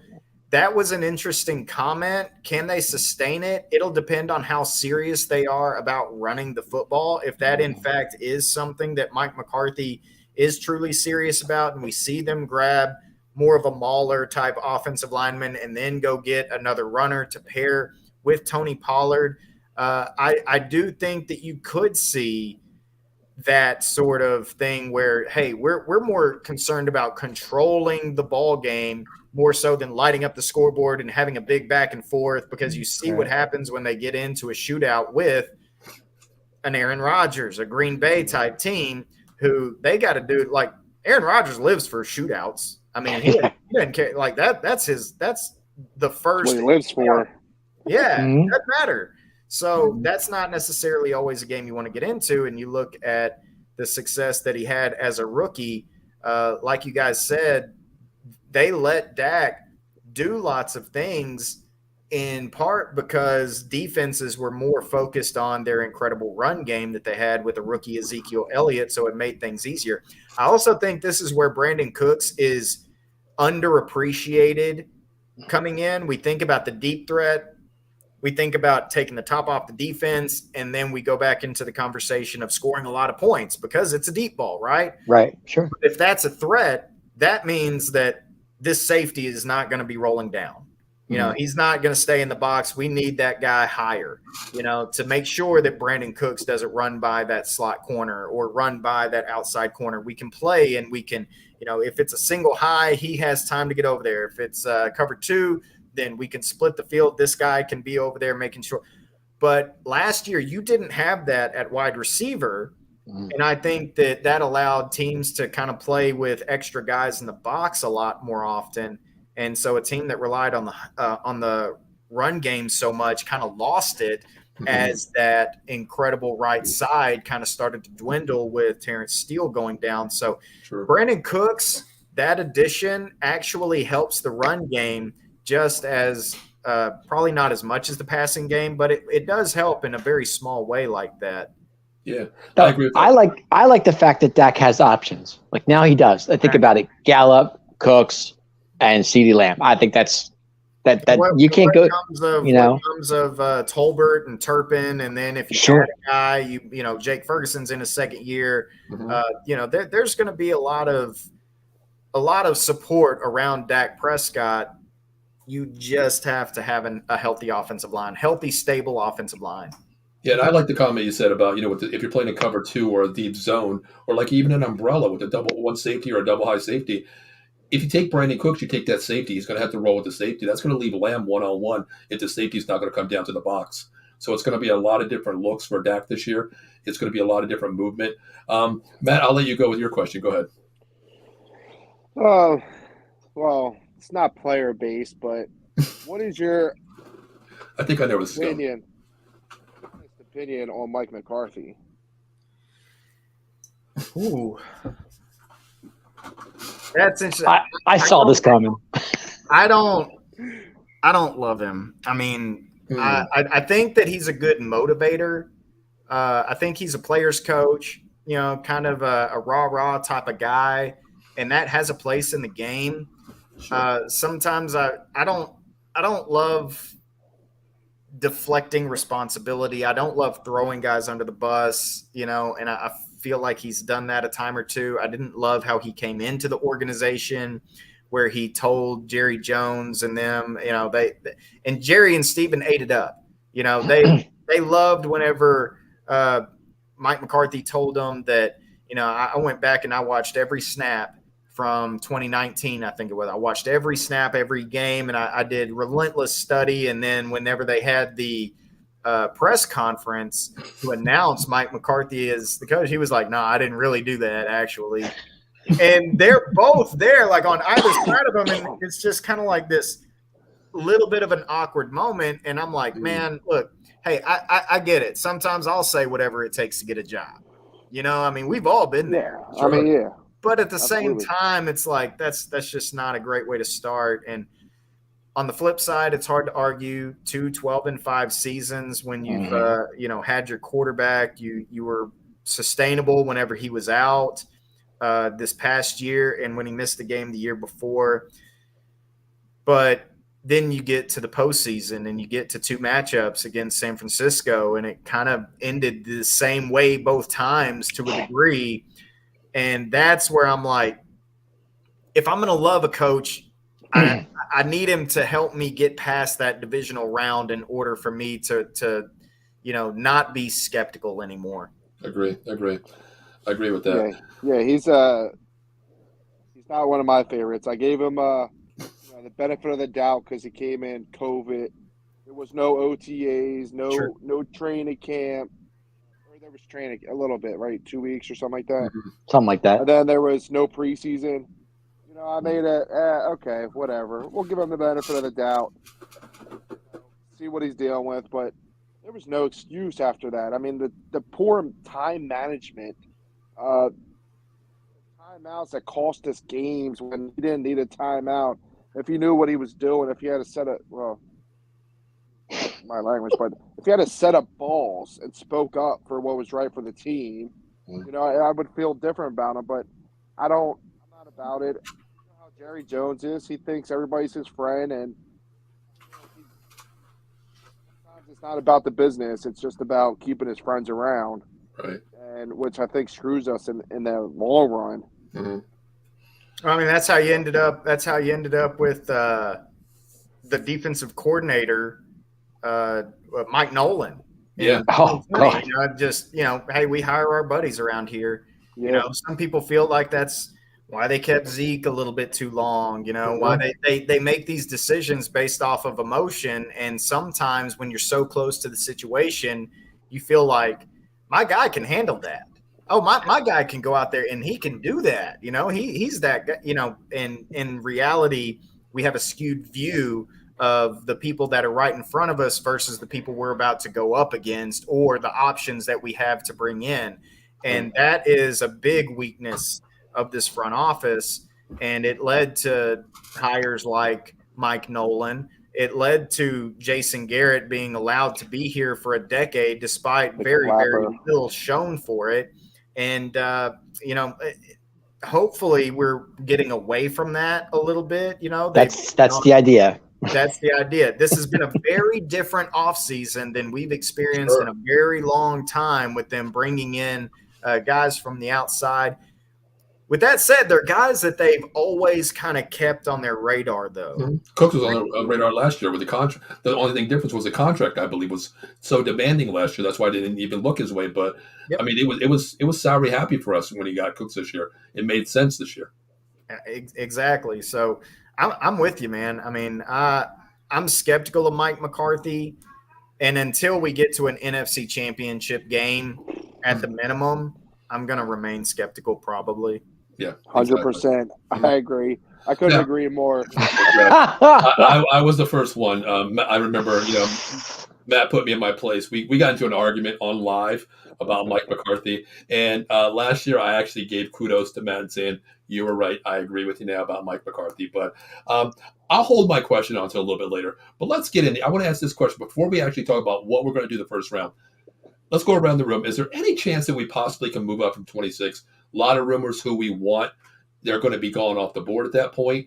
that was an interesting comment. Can they sustain it? It'll depend on how serious they are about running the football. If that, in fact, is something that Mike McCarthy is truly serious about, and we see them grab more of a mauler type offensive lineman and then go get another runner to pair with Tony Pollard, I do think that you could see that sort of thing where, hey, we're more concerned about controlling the ball game more so than lighting up the scoreboard and having a big back and forth, because you see what happens when they get into a shootout with an Aaron Rodgers, a Green Bay type team, who they got to do. Like, Aaron Rodgers lives for shootouts. I mean, he doesn't care like that. That's the first What he lives for. Yeah, it doesn't matter. So that's not necessarily always a game you want to get into. And you look at the success that he had as a rookie, like you guys said, they let Dak do lots of things in part because defenses were more focused on their incredible run game that they had with a rookie Ezekiel Elliott, so it made things easier. I also think this is where Brandon Cooks is underappreciated coming in. We think about the deep threat. We think about taking the top off the defense, and then we go back into the conversation of scoring a lot of points because it's a deep ball, right? Right, sure. But if that's a threat, that means that this safety is not going to be rolling down. He's not going to stay in the box. We need that guy higher, to make sure that Brandon Cooks doesn't run by that slot corner or run by that outside corner. We can play and we can, if it's a single high, he has time to get over there. If it's cover 2, then we can split the field. This guy can be over there making sure. But last year, you didn't have that at wide receiver. And I think that allowed teams to kind of play with extra guys in the box a lot more often. And so a team that relied on the run game so much kind of lost it as that incredible right side kind of started to dwindle with Terrence Steele going down. So Brandon Cooks, that addition actually helps the run game just as probably not as much as the passing game, but it does help in a very small way like that. Yeah, I agree with that. I like the fact that Dak has options. Like now he does. I think about it: Gallup, Cooks, and CeeDee Lamb. I think that's that you can't go. Comes of Tolbert and Turpin, and then if you add a guy, Jake Ferguson's in his second year. There's going to be a lot of support around Dak Prescott. You just have to have a healthy offensive line, healthy, stable offensive line. Yeah, and I like the comment you said about, if you're playing a cover 2 or a deep zone, or like even an umbrella with a double one safety or a double high safety, if you take Brandon Cooks, you take that safety, he's going to have to roll with the safety. That's going to leave Lamb one-on-one if the safety's not going to come down to the box. So it's going to be a lot of different looks for Dak this year. It's going to be a lot of different movement. Matt, I'll let you go with your question. Go ahead. Well, it's not player-based, but what is your I think I know this opinion on Mike McCarthy? Ooh. That's interesting. I saw this coming. I don't love him. I mean, I think that he's a good motivator. I think he's a player's coach, kind of a rah-rah type of guy, and that has a place in the game. Sometimes I don't love deflecting responsibility. I don't love throwing guys under the bus, and I feel like he's done that a time or two. I didn't love how he came into the organization where he told Jerry Jones and them, and Jerry and Steven ate it up. They loved whenever Mike McCarthy told them that, I went back and I watched every snap from 2019, I think it was. I watched every snap, every game, and I did relentless study. And then whenever they had the press conference to announce Mike McCarthy as the coach, he was like, "No, I didn't really do that, actually." And they're both there, like on either side of them, and it's just kind of like this little bit of an awkward moment. And I'm like, man, look, hey, I get it. Sometimes I'll say whatever it takes to get a job. You know, I mean, we've all been there. Yeah. I mean, yeah. But at the Absolutely. same time, it's like that's just not a great way to start. And on the flip side, it's hard to argue 12-5 seasons when you've had your quarterback. You were sustainable whenever he was out this past year and when he missed the game the year before. But then you get to the postseason and you get to 2 matchups against San Francisco, and it kind of ended the same way both times to a degree. And that's where I'm like, if I'm going to love a coach, I need him to help me get past that divisional round in order for me to not be skeptical anymore. Agree with that. Yeah, he's not one of my favorites. I gave him the benefit of the doubt because he came in COVID. There was no OTAs, no training camp. Or there was training a little bit, right? 2 weeks or something like that. Something like that. And then there was no preseason. I made it, okay, whatever. We'll give him the benefit of the doubt. See what he's dealing with, but there was no excuse after that. I mean, the poor time management, timeouts that cost us games when he didn't need a timeout. If he knew what he was doing, if he had to set up, well, my language, but if he had to set up balls and spoke up for what was right for the team, I would feel different about him, but I'm not about it. Jerry Jones is. He thinks everybody's his friend, and sometimes it's not about the business. It's just about keeping his friends around, right? And which I think screws us in the long run. Mm-hmm. I mean, that's how you ended up. That's how you ended up with the defensive coordinator, Mike Nolan. Yeah. Oh, God. Hey, we hire our buddies around here. Yeah. Some people feel like that's why they kept Zeke a little bit too long, why they make these decisions based off of emotion. And sometimes when you're so close to the situation, you feel like my guy can handle that. Oh, my guy can go out there and he can do that. He's that guy, and in reality, we have a skewed view of the people that are right in front of us versus the people we're about to go up against or the options that we have to bring in. And that is a big weakness of this front office, and it led to hires like Mike Nolan. It led to Jason Garrett being allowed to be here for a decade despite very little shown for it. And hopefully we're getting away from that a little bit. That's the idea. That's the idea. This has been a very different offseason than we've experienced in a very long time with them bringing in guys from the outside. With that said, they're guys that they've always kind of kept on their radar, though. Mm-hmm. Cooks was on the radar last year with the contract. The only thing difference was the contract, I believe, was so demanding last year. That's why they didn't even look his way. But I mean, it was salary happy for us when he got Cooks this year. It made sense this year. Exactly. So I'm with you, man. I mean, I'm skeptical of Mike McCarthy, and until we get to an NFC Championship game, at the minimum, I'm going to remain skeptical, probably. Yeah, 100%. I agree. I couldn't agree more. I was the first one. I remember, Matt put me in my place. We got into an argument on live about Mike McCarthy, and last year I actually gave kudos to Matt and saying, "You were right. I agree with you now about Mike McCarthy." But I'll hold my question on until a little bit later. But let's get in. I want to ask this question before we actually talk about what we're going to do the first round. Let's go around the room. Is there any chance that we possibly can move up from 26? A lot of rumors who we want. They're going to be gone off the board at that point.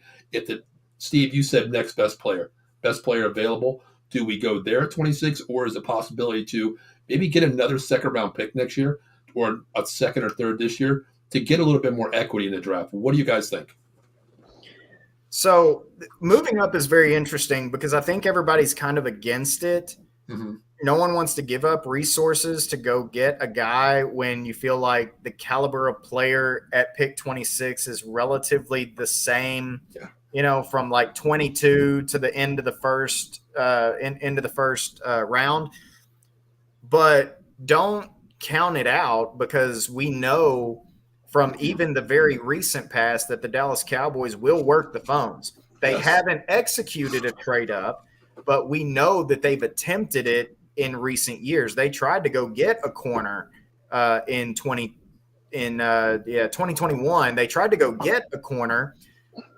Steve, you said next best player available. Do we go there at 26, or is it a possibility to maybe get another second round pick next year or a second or third this year to get a little bit more equity in the draft? What do you guys think? So moving up is very interesting because I think everybody's kind of against it. Mm-hmm. no one wants to give up resources to go get a guy when you feel like the caliber of player at pick 26 is relatively the same, from like 22 to the end of the first round. But don't count it out, because we know from even the very recent past that the Dallas Cowboys will work the phones. They haven't executed a trade up, but we know that they've attempted it in recent years. They tried to go get a corner in 2021. They tried to go get a corner.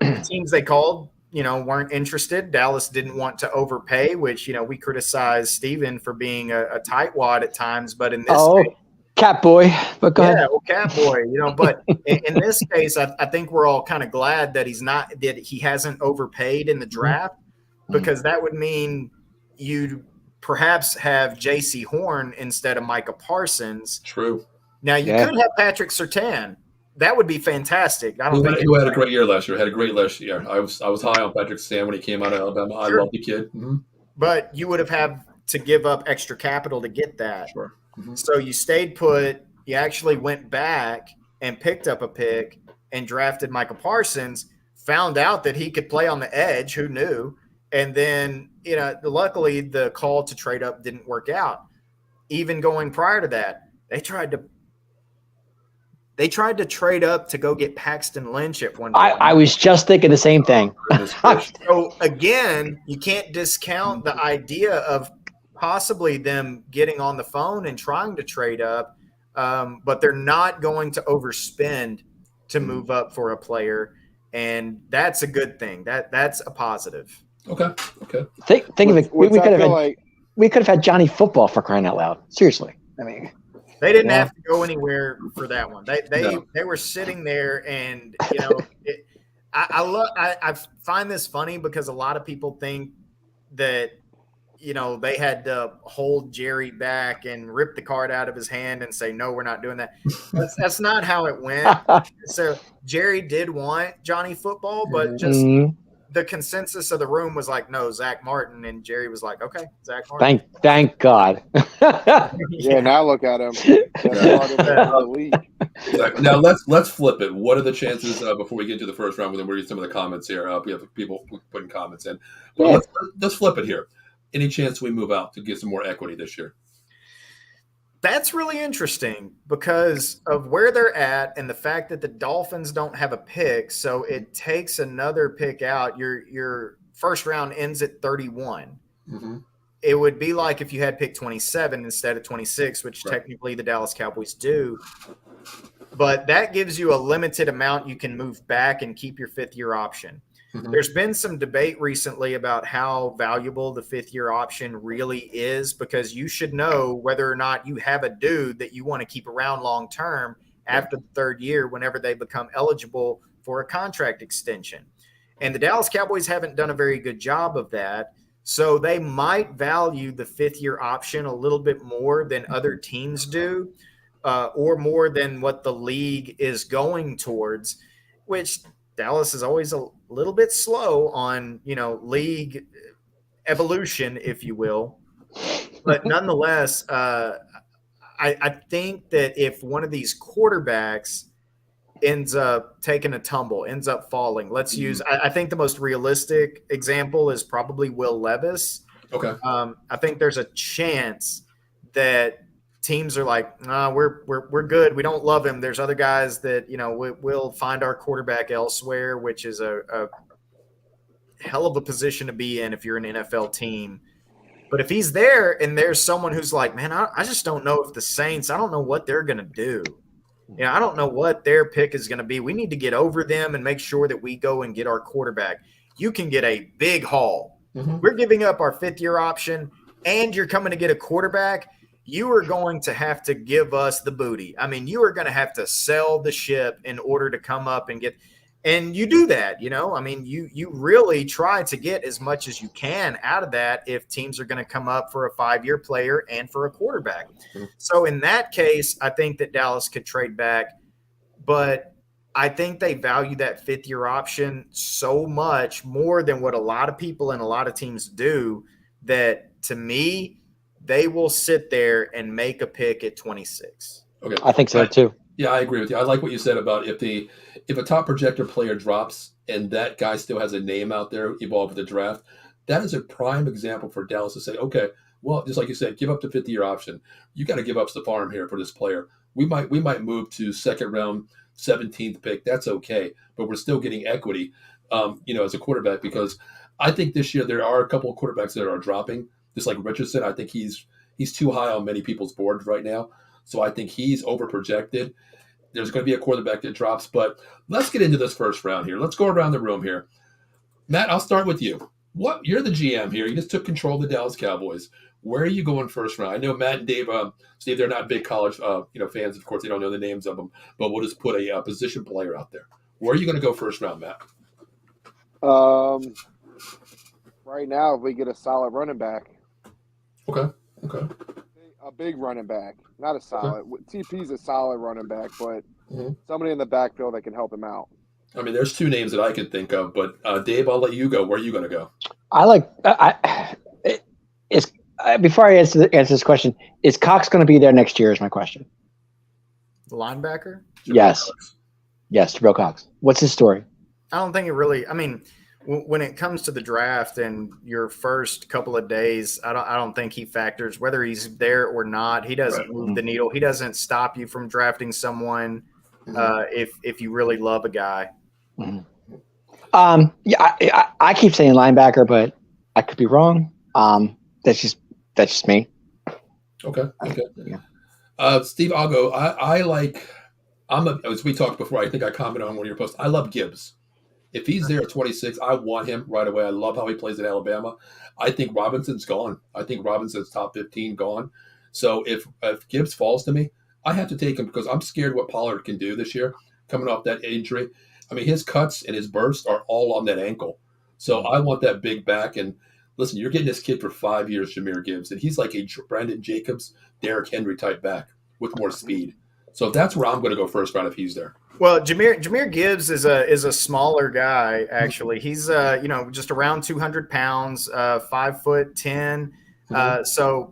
The teams they called, weren't interested. Dallas didn't want to overpay, which, we criticize Steven for being a tightwad at times. But in this case, cat boy. But go ahead. Well, cat boy, but in this case, I think we're all kind of glad that he hasn't overpaid in the draft, because that would mean you'd perhaps have J.C. Horn instead of Micah Parsons. True. Now you could have Patrick Surtain. That would be fantastic. Who had a great year last year. I was high on Patrick Surtain when he came out of Alabama. I love the kid. Mm-hmm. But you would have had to give up extra capital to get that. Sure. Mm-hmm. So you stayed put. You actually went back and picked up a pick and drafted Micah Parsons, found out that he could play on the edge. Who knew? And then, luckily the call to trade up didn't work out. Even going prior to that, they tried to trade up to go get Paxton Lynch at one point. I was just thinking the same thing. So again, you can't discount the idea of possibly them getting on the phone and trying to trade up, but they're not going to overspend to move up for a player, and that's a good thing. That's a positive. Okay. Think of it. We could have had Johnny Football, for crying out loud. Seriously, I mean, they didn't have to go anywhere for that one. They were sitting there, and I find this funny because a lot of people think that they had to hold Jerry back and rip the card out of his hand and say, no, we're not doing that. That's not how it went. So Jerry did want Johnny Football, but just the consensus of the room was like, no, Zach Martin. And Jerry was like, okay, Zach Martin. Thank God. Yeah, now look at him. The league. Exactly. Now let's flip it. What are the chances before we get to the first round? Then we'll read some of the comments here. We have people putting comments in. But let's flip it here. Any chance we move out to get some more equity this year? That's really interesting because of where they're at and the fact that the Dolphins don't have a pick. So it takes another pick out. Your first round ends at 31. Mm-hmm. It would be like if you had pick 27 instead of 26, which technically the Dallas Cowboys do. But that gives you a limited amount you can move back and keep your fifth-year option. Mm-hmm. There's been some debate recently about how valuable the fifth-year option really is, because you should know whether or not you have a dude that you want to keep around long-term after the third year whenever they become eligible for a contract extension. And the Dallas Cowboys haven't done a very good job of that, so they might value the fifth-year option a little bit more than other teams do, or more than what the league is going towards, which Dallas is always a little bit slow on, league evolution, if you will. But nonetheless, I think that if one of these quarterbacks ends up taking a tumble, ends up falling, I think the most realistic example is probably Will Levis. Okay. I think there's a chance that teams are like, nah, we're good. We don't love him. There's other guys that, we'll find our quarterback elsewhere, which is a hell of a position to be in if you're an NFL team. But if he's there and there's someone who's like, man, I just don't know if the Saints, I don't know what they're going to do. I don't know what their pick is going to be. We need to get over them and make sure that we go and get our quarterback. You can get a big haul. Mm-hmm. We're giving up our fifth-year option, and you're coming to get a quarterback. You are going to have to give us the booty. I mean, you are going to have to sell the ship in order to come up and get – and you do that, I mean, you really try to get as much as you can out of that if teams are going to come up for a 5-year player and for a quarterback. Mm-hmm. So in that case, I think that Dallas could trade back, but I think they value that fifth-year option so much more than what a lot of people and a lot of teams do that, to me – they will sit there and make a pick at 26. Okay. I think so too. Yeah, I agree with you. I like what you said about if a top projector player drops and that guy still has a name out there evolved with the draft, that is a prime example for Dallas to say, okay, well, just like you said, give up the 50-year option. You got to give up the farm here for this player. We might move to second round, 17th pick. That's okay, but we're still getting equity, as a quarterback, because I think this year there are a couple of quarterbacks that are dropping. Just like Richardson, I think he's too high on many people's boards right now. So I think he's overprojected. There's going to be a quarterback that drops, but let's get into this first round here. Let's go around the room here. Matt, I'll start with you. You're the GM here. You just took control of the Dallas Cowboys. Where are you going first round? I know Matt and Dave, Steve, they're not big college, fans. Of course, they don't know the names of them, but we'll just put a position player out there. Where are you going to go first round, Matt? Right now, if we get a solid running back. Okay. A big running back, not a solid. Okay. TP's a solid running back, but somebody in the backfield that can help him out. I mean, there's two names that I can think of, but Dave, I'll let you go. Where are you going to go? Before I answer this question, is Cox going to be there next year? Is my question. The linebacker? Yes, Jabril Cox. What's his story? I don't think it really. I mean, when it comes to the draft and your first couple of days, I don't think he factors whether he's there or not. He doesn't move the needle. He doesn't stop you from drafting someone if you really love a guy. Mm-hmm. I keep saying linebacker, but I could be wrong. That's just me. Okay. Yeah. Steve, I'll go. As we talked before, I think I commented on one of your posts. I love Gibbs. If he's there at 26, I want him right away. I love how he plays at Alabama. I think Robinson's gone. I think Robinson's top 15 gone. So if Gibbs falls to me, I have to take him because I'm scared what Pollard can do this year coming off that injury. I mean, his cuts and his bursts are all on that ankle. So I want that big back. And listen, you're getting this kid for 5 years, Jahmyr Gibbs, and he's like a Brandon Jacobs, Derrick Henry type back with more speed. So that's where I'm going to go first round if he's there. Well, Jahmyr Gibbs is a smaller guy. Actually, he's just around 200 pounds, 5'10".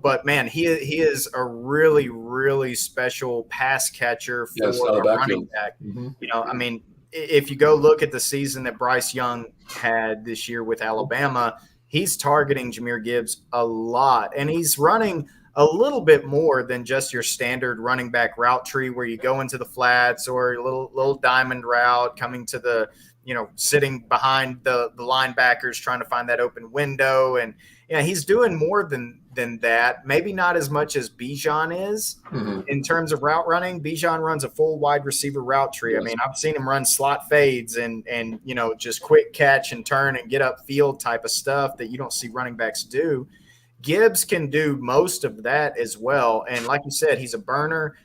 But man, he is a really, really special pass catcher for a running back. I mean, if you go look at the season that Bryce Young had this year with Alabama, he's targeting Jahmyr Gibbs a lot, and he's running a little bit more than just your standard running back route tree where you go into the flats or a little diamond route coming to the, sitting behind the linebackers trying to find that open window. And he's doing more than that. Maybe not as much as Bijan is in terms of route running. Bijan runs a full wide receiver route tree. Yes. I mean, I've seen him run slot fades and just quick catch and turn and get upfield type of stuff that you don't see running backs do. Gibbs can do most of that as well. And like you said, he's a burner.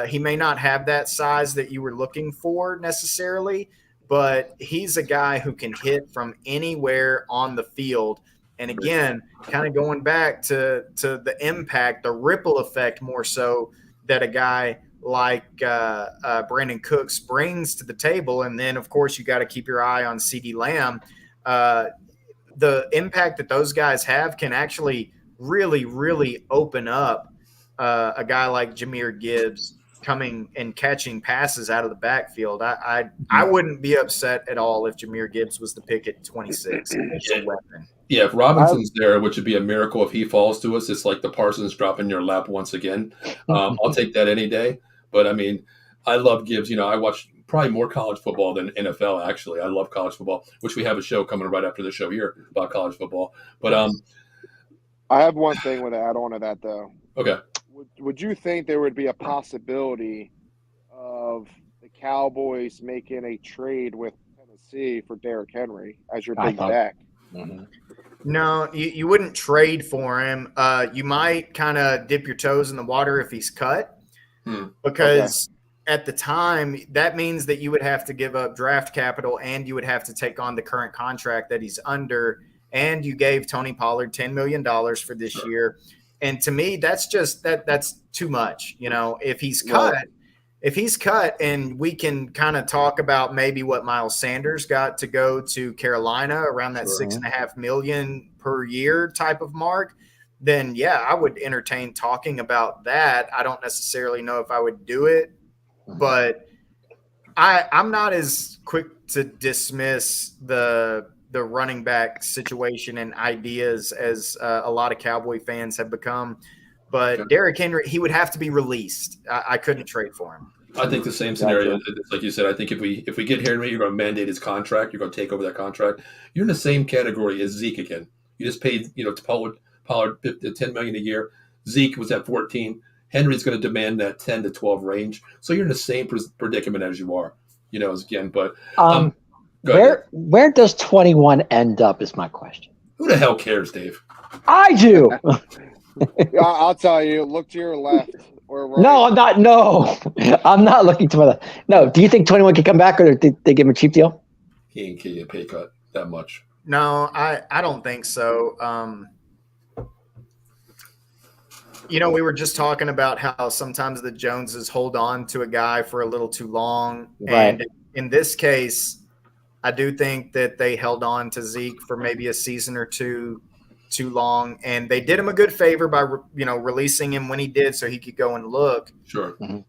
He may not have that size that you were looking for necessarily, but he's a guy who can hit from anywhere on the field. And again, kind of going back to the impact, the ripple effect more so that a guy like Brandon Cooks brings to the table. And then, of course, you got to keep your eye on CeeDee Lamb. The impact that those guys have can actually really, really open up a guy like Jahmyr Gibbs coming and catching passes out of the backfield. I wouldn't be upset at all if Jahmyr Gibbs was the pick at 26. It's a weapon. Yeah, if Robinson's there, which would be a miracle if he falls to us, it's like the Parsons drop in your lap once again. I'll take that any day. But, I mean, I love Gibbs. I watch probably more college football than NFL, actually. I love college football, which we have a show coming right after the show here about college football. But I have one thing to add on to that, though. Okay. Would you think there would be a possibility of the Cowboys making a trade with Tennessee for Derrick Henry as your big back? Mm-hmm. No, you wouldn't trade for him. You might kind of dip your toes in the water if he's cut because at the time that means that you would have to give up draft capital and you would have to take on the current contract that he's under. And you gave Tony Pollard $10 million for this year. And to me, that's too much. If he's cut and we can kind of talk about maybe what Miles Sanders got to go to Carolina around that $6.5 million per year type of mark, then yeah, I would entertain talking about that. I don't necessarily know if I would do it, but I'm not as quick to dismiss the running back situation and ideas as a lot of Cowboy fans have become. But Derrick Henry, he would have to be released. I couldn't trade for him. I think the same scenario, like you said. I think if we get Henry, you're going to mandate his contract. You're going to take over that contract. You're in the same category as Zeke again. You just paid, Pollard $10 million a year. Zeke was at 14. Henry's going to demand that 10 to 12 range. So you're in the same predicament as you are, again. But where does 21 end up is my question. Who the hell cares, Dave? I do. I'll tell you. Look to your left or right. No, I'm not. No, I'm not looking to my left. No. Do you think 21 can come back, or did they give him a cheap deal? He ain't getting a pay cut that much. No, I don't think so. We were just talking about how sometimes the Joneses hold on to a guy for a little too long. Right. And in this case, I do think that they held on to Zeke for maybe a season or two too long. And they did him a good favor by, releasing him when he did so he could go and look. Sure. Mm-hmm.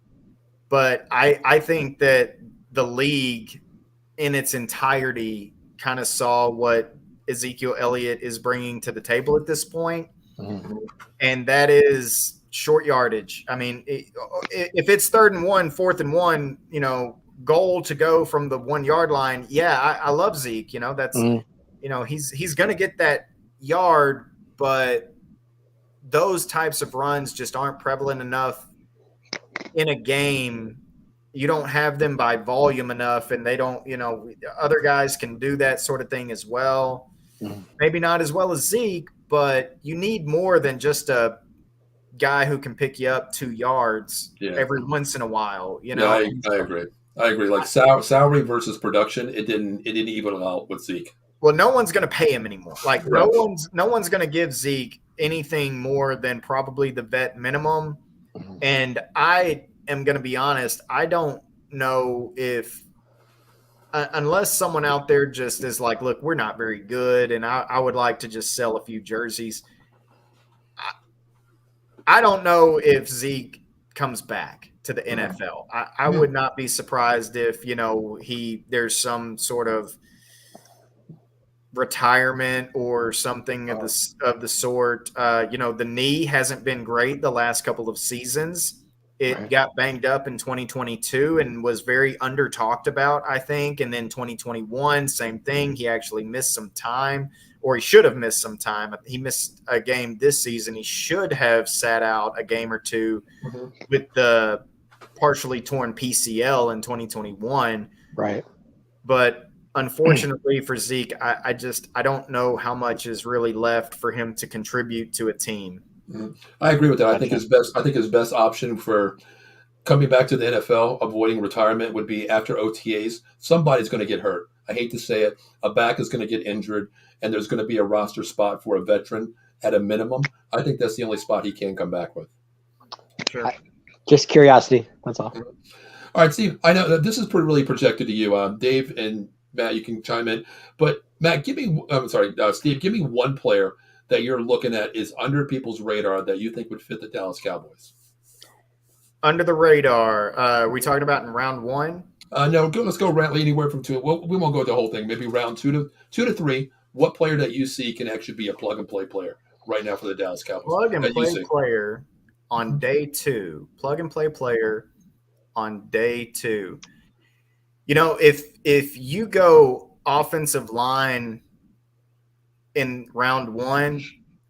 But I think that the league in its entirety kind of saw what Ezekiel Elliott is bringing to the table at this point. Mm-hmm. And that is short yardage. I mean, if it's 3rd and 1, 4th and 1, goal to go from the 1 yard line. Yeah, I love Zeke. That's he's going to get that yard, but those types of runs just aren't prevalent enough in a game. You don't have them by volume enough, and they don't. Other guys can do that sort of thing as well. Mm-hmm. Maybe not as well as Zeke, but you need more than just a guy who can pick you up 2 yards every once in a while. Yeah, I agree. Like salary versus production, it didn't even out with Zeke. Well, no one's going to pay him anymore. Like right. no one's going to give Zeke anything more than probably the vet minimum. Mm-hmm. And I am going to be honest. I don't know if unless someone out there just is like, look, we're not very good, and I would like to just sell a few jerseys. I don't know if Zeke comes back to the NFL. I would not be surprised if, there's some sort of retirement or something of the sort. The knee hasn't been great the last couple of seasons. It got banged up in 2022 and was very under talked about, I think. And then 2021, same thing. He actually missed some time, or he should have missed some time. He missed a game this season. He should have sat out a game or two with the partially torn PCL in 2021. Right. But unfortunately for Zeke, I don't know how much is really left for him to contribute to a team. I agree with that. I think his best option for coming back to the NFL, avoiding retirement, would be after OTAs. Somebody's going to get hurt. I hate to say it. A back is going to get injured, and there's going to be a roster spot for a veteran at a minimum. I think that's the only spot he can come back with. Sure. Just curiosity. That's all. All right, Steve. I know that this is really projected to you. Dave and Matt, you can chime in. But Matt, Steve, give me one player that you're looking at is under people's radar that you think would fit the Dallas Cowboys. Under the radar, are we talking about in round 1? No, let's go round anywhere from 2. We won't go the whole thing. Maybe round 2 to 3. What player that you see can actually be a plug and play player right now for the Dallas Cowboys? Plug and play player on day 2. Plug and play player on day 2. If you go offensive line in round 1,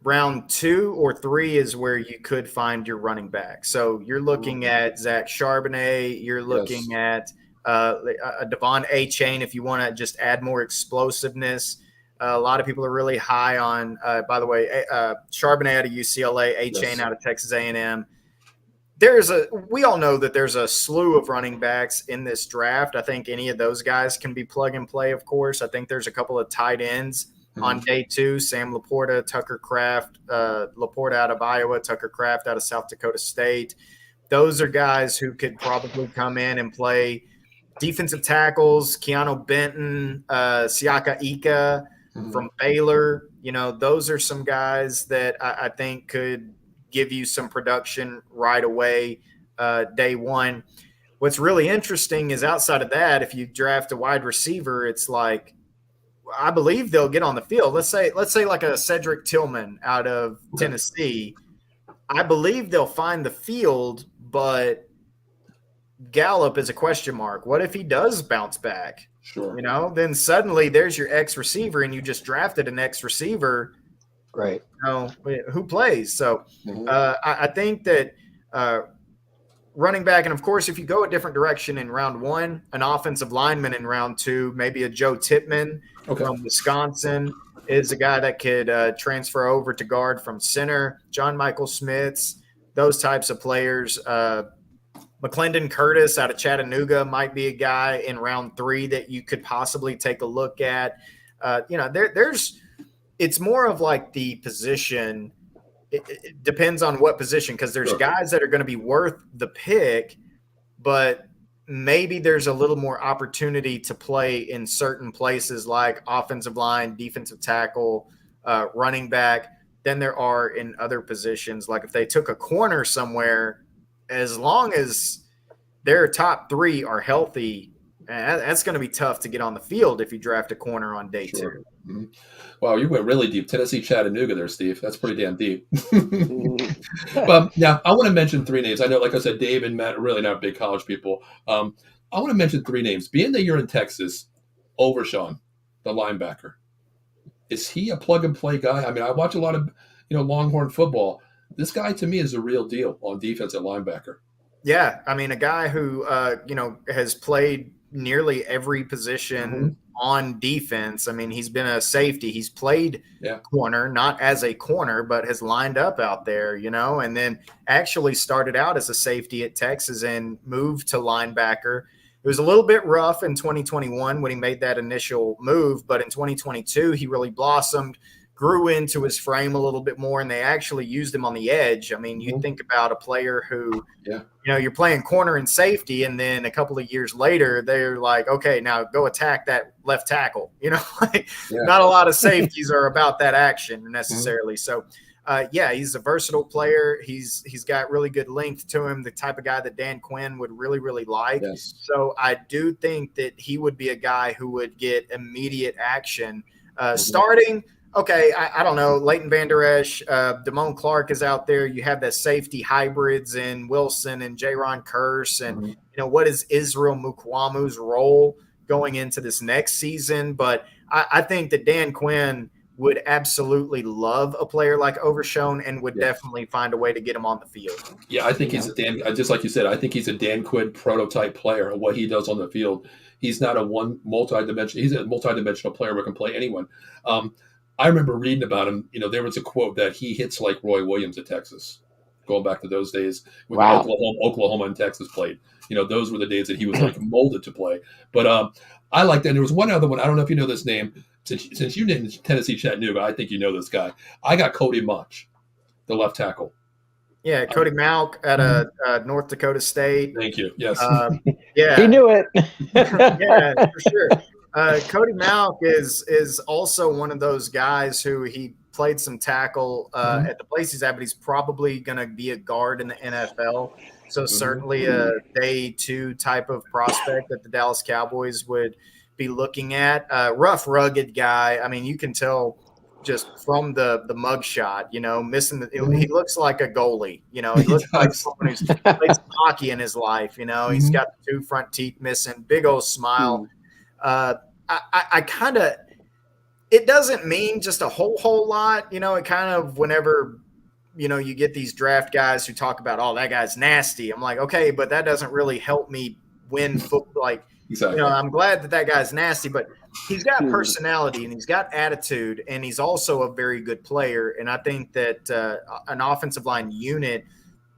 round 2 or 3 is where you could find your running back. So you're looking at Zach Charbonnet. You're looking at a Devon A-Chain if you want to just add more explosiveness. A lot of people are really high on, by the way, Charbonnet out of UCLA, A-Chain out of Texas A&M. We all know that there's a slew of running backs in this draft. I think any of those guys can be plug and play, of course. I think there's a couple of tight ends on day 2, Sam Laporta, Tucker Kraft, Laporta out of Iowa, Tucker Kraft out of South Dakota State. Those are guys who could probably come in and play defensive tackles, Keanu Benton, Siaka Ika. from Baylor. Those are some guys that I think could give you some production right away, day one. What's really interesting is outside of that, if you draft a wide receiver, it's like, I believe they'll get on the field. Let's say like a Cedric Tillman out of Tennessee. I believe they'll find the field, but Gallup is a question mark. What if he does bounce back? Sure. Then suddenly there's your X receiver, and you just drafted an X receiver. Right. Who plays? So I think that running back, and of course, if you go a different direction in round one, an offensive lineman in round two, maybe a Joe Tippmann from Wisconsin is a guy that could transfer over to guard from center. John Michael Smiths, those types of players. McClendon Curtis out of Chattanooga might be a guy in round three that you could possibly take a look at. It's more of like the position. It depends on what position, because there's guys that are going to be worth the pick, but maybe there's a little more opportunity to play in certain places like offensive line, defensive tackle, running back than there are in other positions. Like if they took a corner somewhere, as long as their top three are healthy, that's going to be tough to get on the field if you draft a corner on day two. Mm-hmm. Wow, you went really deep. Tennessee, Chattanooga there, Steve. That's pretty damn deep. Well, yeah, I want to mention three names. I know, like I said, Dave and Matt are really not big college people. I want to mention three names. Being that you're in Texas, Overshawn, the linebacker. Is he a plug-and-play guy? I mean, I watch a lot of Longhorn football. This guy, to me, is a real deal on defense at linebacker. Yeah, I mean, a guy who, has played nearly every position on defense. I mean, he's been a safety. He's played corner, not as a corner, but has lined up out there, and then actually started out as a safety at Texas and moved to linebacker. It was a little bit rough in 2021 when he made that initial move, but in 2022, he really blossomed, grew into his frame a little bit more, and they actually used him on the edge. I mean, you think about a player who, you're playing corner and safety, and then a couple of years later, they're like, okay, now go attack that left tackle. Not a lot of safeties are about that action necessarily. So, he's a versatile player. He's got really good length to him, the type of guy that Dan Quinn would really, really like. Yes. So I do think that he would be a guy who would get immediate action. Starting – okay, I don't know. Leighton Vander Esch, Damone Clark is out there. You have the safety hybrids in Wilson and Jaron Kearse. And, what is Israel Mukwamu's role going into this next season? But I think that Dan Quinn would absolutely love a player like Overshawn and would definitely find a way to get him on the field. Yeah, I think he's just like you said, I think he's a Dan Quinn prototype player of what he does on the field. He's not he's a multidimensional player who can play anyone. I remember reading about him. There was a quote that he hits like Roy Williams at Texas, going back to those days when Oklahoma and Texas played. Those were the days that he was like molded to play. But I like that. And there was one other one. I don't know if you know this name. Since you didn't Tennessee, Chattanooga, I think you know this guy. I got Cody Mauch, the left tackle. Yeah, Cody Mauch out of North Dakota State. Thank you. Yes. He knew it. Yeah, for sure. Cody Mauch is also one of those guys who he played some tackle at the place he's at, but he's probably going to be a guard in the NFL. So certainly a day two type of prospect that the Dallas Cowboys would be looking at. Rough, rugged guy. I mean, you can tell just from the mugshot, missing he looks like a goalie. He looks like someone who's played some hockey in his life. He's got the two front teeth missing, big old smile. I kind of, it doesn't mean just a whole lot, it kind of, whenever, you get these draft guys who talk about, oh, that guy's nasty. I'm like, okay, but that doesn't really help me win football. Like, exactly. I'm glad that guy's nasty, but he's got personality and he's got attitude and he's also a very good player. And I think that an offensive line unit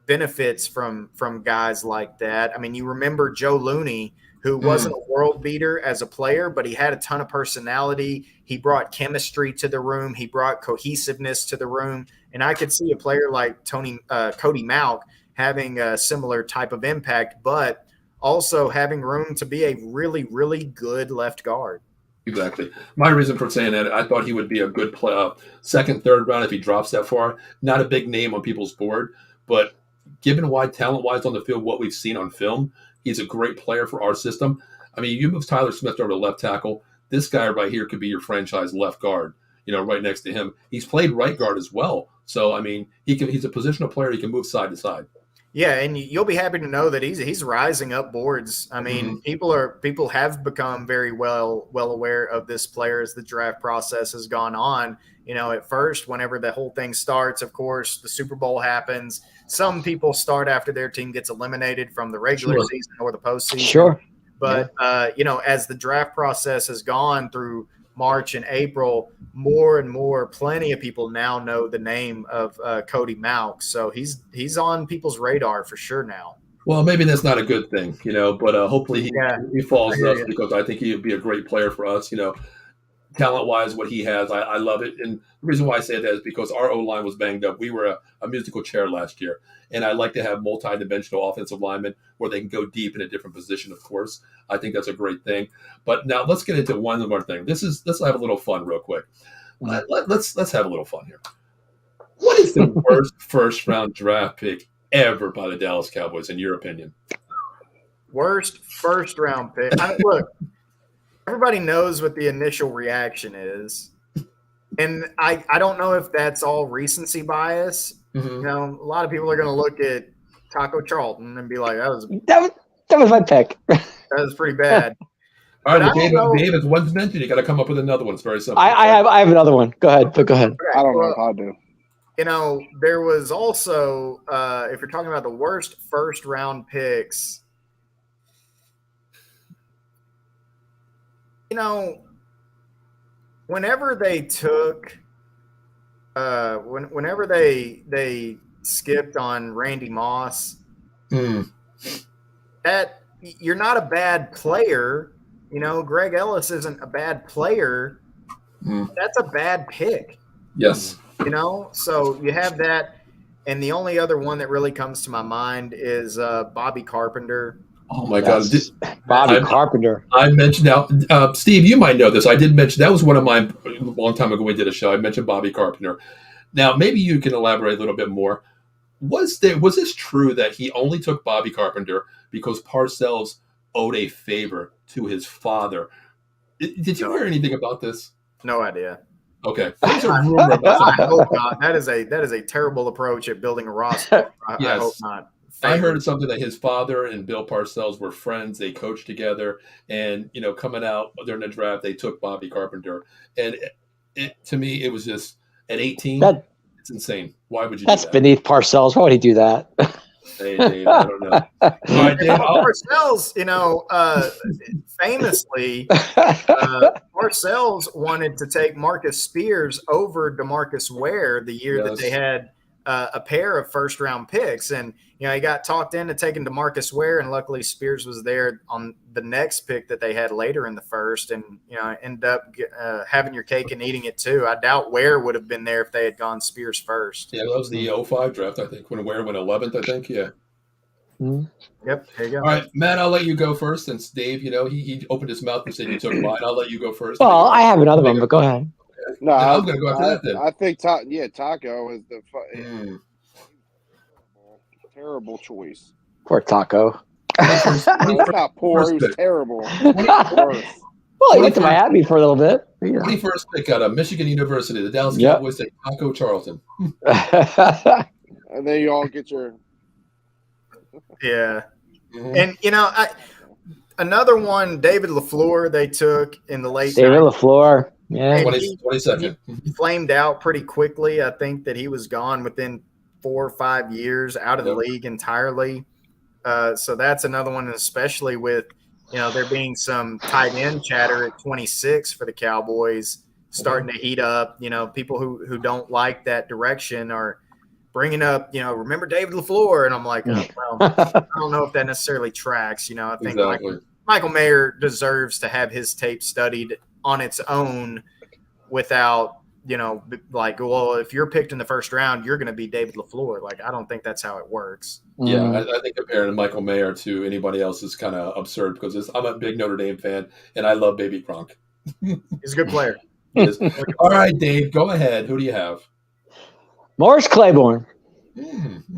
benefits from guys like that. I mean, you remember Joe Looney, who wasn't a world beater as a player, but he had a ton of personality. He brought chemistry to the room. He brought cohesiveness to the room. And I could see a player like Cody Mauch having a similar type of impact, but also having room to be a really, really good left guard. Exactly. My reason for saying that, I thought he would be a good play, second, third round if he drops that far. Not a big name on people's board, but given why talent wise on the field, what we've seen on film, he's a great player for our system. I mean, you move Tyler Smith over to left tackle. This guy right here could be your franchise left guard. Right next to him. He's played right guard as well. So I mean, he's a positional player. He can move side to side. Yeah, and you'll be happy to know that he's rising up boards. I mean, people have become very well aware of this player as the draft process has gone on. At first, whenever the whole thing starts, of course, the Super Bowl happens. Some people start after their team gets eliminated from the regular season or the postseason. Sure. But as the draft process has gone through March and April, more and more, plenty of people now know the name of Cody Mauch. So he's on people's radar for sure now. Well, maybe that's not a good thing, but hopefully he falls up because I think he would be a great player for us. Talent-wise, what he has, I love it. And the reason why I say that is because our O-line was banged up. We were a musical chair last year. And I like to have multi-dimensional offensive linemen where they can go deep in a different position, of course. I think that's a great thing. But now let's get into one more thing. Let's have a little fun real quick. Let's have a little fun here. What is the worst first-round draft pick ever by the Dallas Cowboys, in your opinion? Worst first-round pick? Look, everybody knows what the initial reaction is. And I don't know if that's all recency bias. Mm-hmm. A lot of people are going to look at Taco Charlton and be like, that was my pick. That was pretty bad. All right, Dave, as one's mentioned, you got to come up with another one. It's very simple. I have another one. Go ahead. Okay, I don't know if I do. There was also, if you're talking about the worst first round picks, whenever they took, whenever they skipped on Randy Moss, that you're not a bad player. Greg Ellis isn't a bad player. That's a bad pick. Yes. So you have that. And the only other one that really comes to my mind is Bobby Carpenter. Oh, my God. Bobby Carpenter. I mentioned now, Steve, you might know this. I did mention that was one of mine a long time ago. We did a show. I mentioned Bobby Carpenter. Now, maybe you can elaborate a little bit more. Was this true that he only took Bobby Carpenter because Parcells owed a favor to his father? Did you hear anything about this? No idea. Okay. There's a rumor about I hope not. That is a terrible approach at building a roster. Yes. I hope not. I heard something that his father and Bill Parcells were friends. They coached together, and coming out during the draft, they took Bobby Carpenter. And to me, it was just at 18. It's insane. Why would you? That's do that? beneath Parcells. Why would he do that? Hey, Dave, I don't know. All right, Dave, Parcells, famously, Parcells wanted to take Marcus Spears over DeMarcus Ware the year that they had a pair of first-round picks. And, he got talked into taking DeMarcus Ware, and luckily Spears was there on the next pick that they had later in the first, and, ended up having your cake and eating it too. I doubt Ware would have been there if they had gone Spears first. Yeah, that was the 05 draft, I think, when Ware went 11th, I think, yeah. Mm-hmm. Yep, there you go. All right, Matt, I'll let you go first since Dave, he opened his mouth and said you took mine. I'll let you go first. Well, I have another one, but go ahead. No, I'm going to go after that then. I think Taco is the terrible choice. Poor Taco. That's not poor. He was terrible. Well, he went to Miami for a little bit. 21st pick out of Michigan University, the Dallas Cowboys take Taco Charlton. And then you all get your yeah. And another one, David LaFleur, they took in the late David LaFleur. Yeah. 22nd. He flamed out pretty quickly. I think that he was gone within 4 or 5 years, out of the league entirely. So that's another one, especially with, there being some tight end chatter at 26 for the Cowboys starting to heat up. People who don't like that direction are bringing up, remember David LaFleur? And I'm like, well, I don't know if that necessarily tracks. I think Michael Mayer deserves to have his tape studied on its own without, well, if you're picked in the first round, you're going to be David LaFleur. Like, I don't think that's how it works. Yeah, I think comparing Michael Mayer to anybody else is kind of absurd because I'm a big Notre Dame fan and I love Baby Gronk. He's a good player. All right, Dave, go ahead. Who do you have? Morris Claiborne.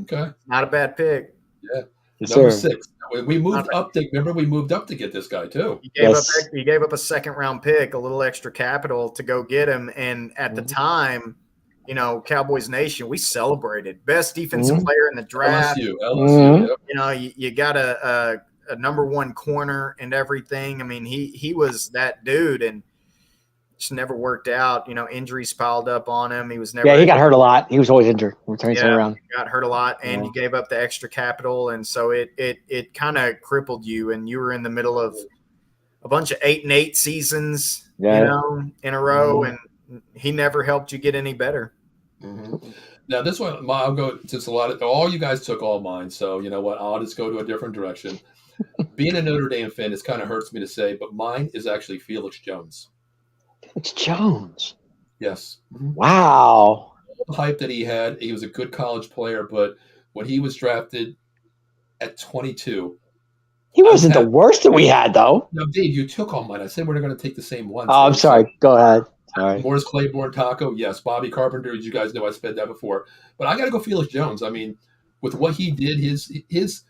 Okay. Not a bad pick. Yeah. Yes, Number sir. 6. We moved up. Remember, we moved up to get this guy, too. He gave up a second-round pick, a little extra capital to go get him. And at the time, Cowboys Nation, we celebrated. Best defensive player in the draft. LSU. Yep. You got a number 1 corner and everything. I mean, he was that dude, and just never worked out. Injuries piled up on him. He was never. Yeah, he got hurt a lot. He was always injured. Around. He got hurt a lot, and you gave up the extra capital, and so it kind of crippled you. And you were in the middle of a bunch of 8-8 seasons, in a row, and he never helped you get any better. Mm-hmm. Now this one, I'll go. Just all you guys took all mine, so you know what? I'll just go to a different direction. Being a Notre Dame fan, it kind of hurts me to say, but mine is actually Felix Jones. It's Jones. Yes. Mm-hmm. Wow. The hype that he had, he was a good college player, but when he was drafted at 22, he wasn't the worst that we had, though. No, Dave, you took all mine. I said we're going to take the same one. Oh, I'm sorry. Go ahead. Sorry. Morris Claiborne, Taco, yes. Bobby Carpenter, as you guys know, I said that before. But I got to go Felix Jones. I mean, with what he did, his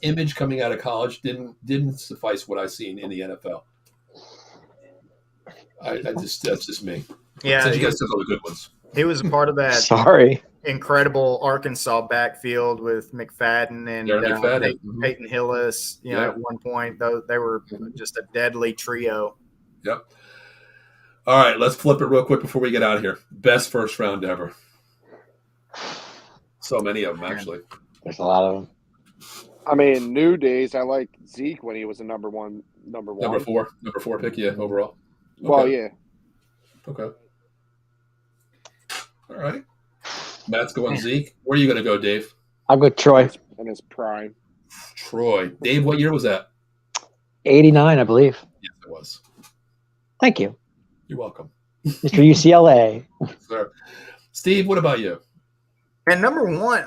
image coming out of college didn't suffice what I've seen in the NFL. That's just me. Yeah, you guys took all the good ones. He was a part of that. Incredible Arkansas backfield with McFadden and Peyton Hillis. At one point, they were just a deadly trio. Yep. All right, let's flip it real quick before we get out of here. Best first round ever. So many of them, actually. There's a lot of them. I mean, new days. I like Zeke when he was a number one. Number four pick, yeah, overall. Okay. Well, yeah. Okay. All right. Matt's going Zeke. Where are you going to go, Dave? I'll go Troy. In his prime. Troy. Dave, what year was that? 89, I believe. Yes, it was. Thank you. You're welcome. Mr. UCLA. Sir. Steve, what about you? And number 1,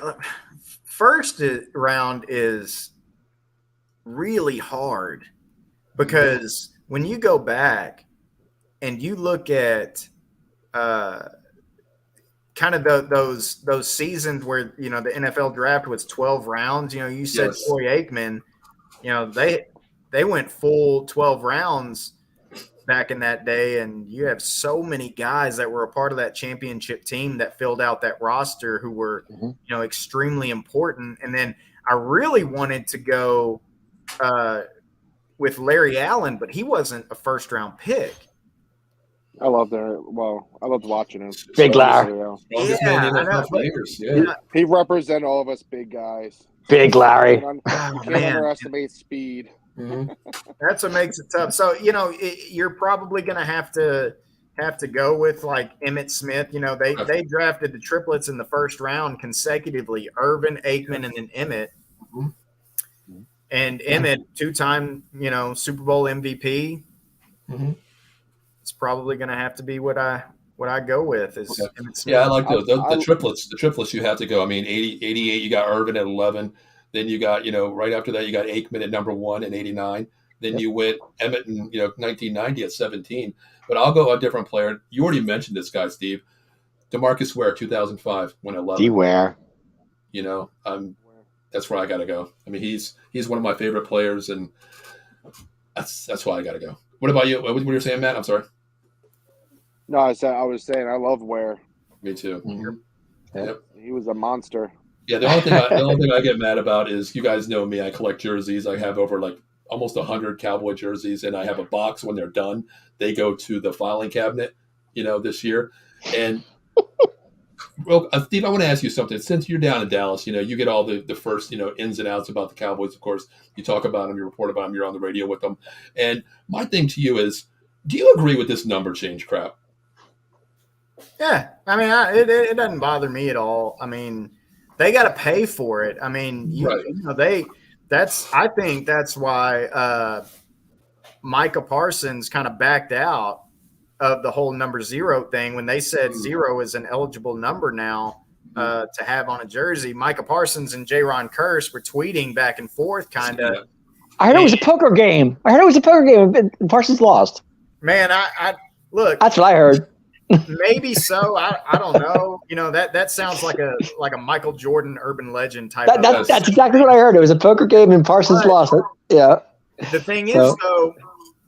first round is really hard because when you go back and you look at kind of those seasons where the NFL draft was 12 rounds. You said Troy Aikman. They went full 12 rounds back in that day, and you have so many guys that were a part of that championship team that filled out that roster who were extremely important. And then I really wanted to go with Larry Allen, but he wasn't a first round pick. I loved watching him. Big Larry. Yeah. He represented all of us big guys. Big Larry. You can't underestimate speed. Mm-hmm. That's what makes it tough. So, you're probably going to have to go with like Emmitt Smith. They drafted the triplets in the first round consecutively, Irvin, Aikman, and then Emmitt. Mm-hmm. And Emmitt, 2-time, Super Bowl MVP. Mm-hmm. It's probably going to have to be what I go with is Emmitt Smith. Yeah, I like those. The triplets. The triplets you have to go. I mean, 88, you got Irvin at 11. Then you got, right after that, you got Aikman at number 1 in 89. Then you went Emmitt in, 1990 at 17. But I'll go a different player. You already mentioned this guy, Steve. DeMarcus Ware, 2005, went 11. D-Ware. That's where I got to go. I mean, he's one of my favorite players, and that's why I got to go. What about you? What were you saying, Matt? I'm sorry. No, I was saying I love Ware. Me too. Mm-hmm. Yep. He was a monster. Yeah, the only thing I get mad about is, you guys know me, I collect jerseys. I have over almost 100 Cowboy jerseys, and I have a box. When they're done, they go to the filing cabinet, this year. And well, Steve, I want to ask you something. Since you're down in Dallas, you get all the first, ins and outs about the Cowboys. Of course, you talk about them, you report about them, you're on the radio with them. And my thing to you is, do you agree with this number change crap? Yeah, I mean, it doesn't bother me at all. I mean, they got to pay for it. I mean, I think that's why Micah Parsons kind of backed out of the whole number 0 thing when they said 0 is an eligible number now to have on a jersey. Micah Parsons and J-Ron Curse were tweeting back and forth kind of. I heard it was a poker game. And Parsons lost. Man, I look. That's what I heard. Maybe so. I don't know. That sounds like a Michael Jordan urban legend type. That's exactly what I heard. It was a poker game and Parsons lost it. Yeah. The thing is, though,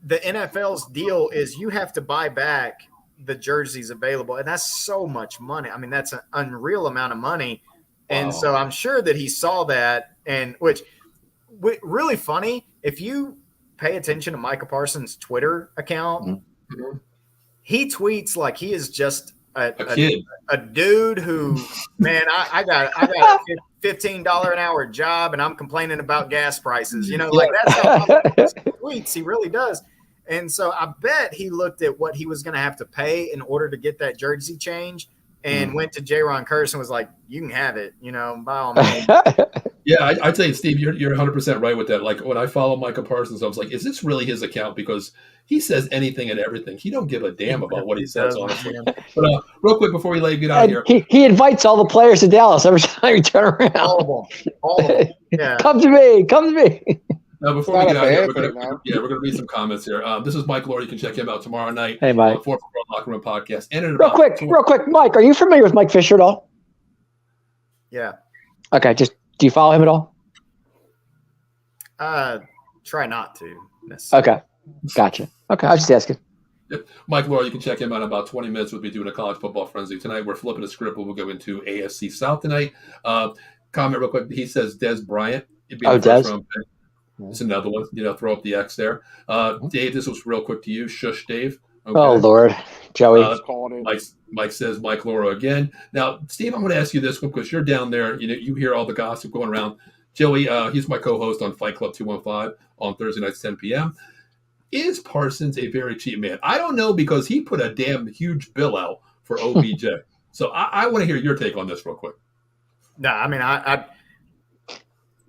the NFL's deal is you have to buy back the jerseys available, and that's so much money. I mean, that's an unreal amount of money, and so I'm sure that he saw that, and which really funny. If you pay attention to Micah Parsons' Twitter account, he tweets like he is just a kid, a dude who, man, I got a $15 an hour job and I'm complaining about gas prices. Like that's how he tweets. He really does. And so I bet he looked at what he was going to have to pay in order to get that jersey change and went to J-Ron Curse and was like, you can have it, by all means. Yeah, I tell you, Steve, you're 100% right with that. Like when I follow Micah Parsons, I was like, is this really his account? Because he says anything and everything. He don't give a damn about what he says, honestly. But real quick before we let you get out of here. He invites all the players to Dallas every time you turn around. All of them. Yeah. Come to me. Now, before we get out of here, we're gonna read some comments here. This is Mike Lord. You can check him out tomorrow night. Hey, Mike. For Locker Room Podcast. And real quick, Mike, are you familiar with Mike Fisher at all? Yeah. Okay, do you follow him at all? Try not to. Okay, gotcha. Okay, I was just asking. Yep. Mike Laura, you can check him out in about 20 minutes. We'll be doing a college football frenzy tonight. We're flipping a script. We'll go into AFC South tonight. Comment real quick. He says Des Bryant. Des. It's another one. Throw up the X there. Dave, this was real quick to you. Shush, Dave. Okay. Oh, Lord. Joey. Mike says Mike Laura again. Now, Steve, I'm going to ask you this one because you're down there. You hear all the gossip going around. Joey, he's my co-host on Fight Club 215 on Thursday nights, 10 p.m. Is Parsons a very cheap man? I don't know because he put a damn huge bill out for OBJ. So I want to hear your take on this real quick. No, I mean, I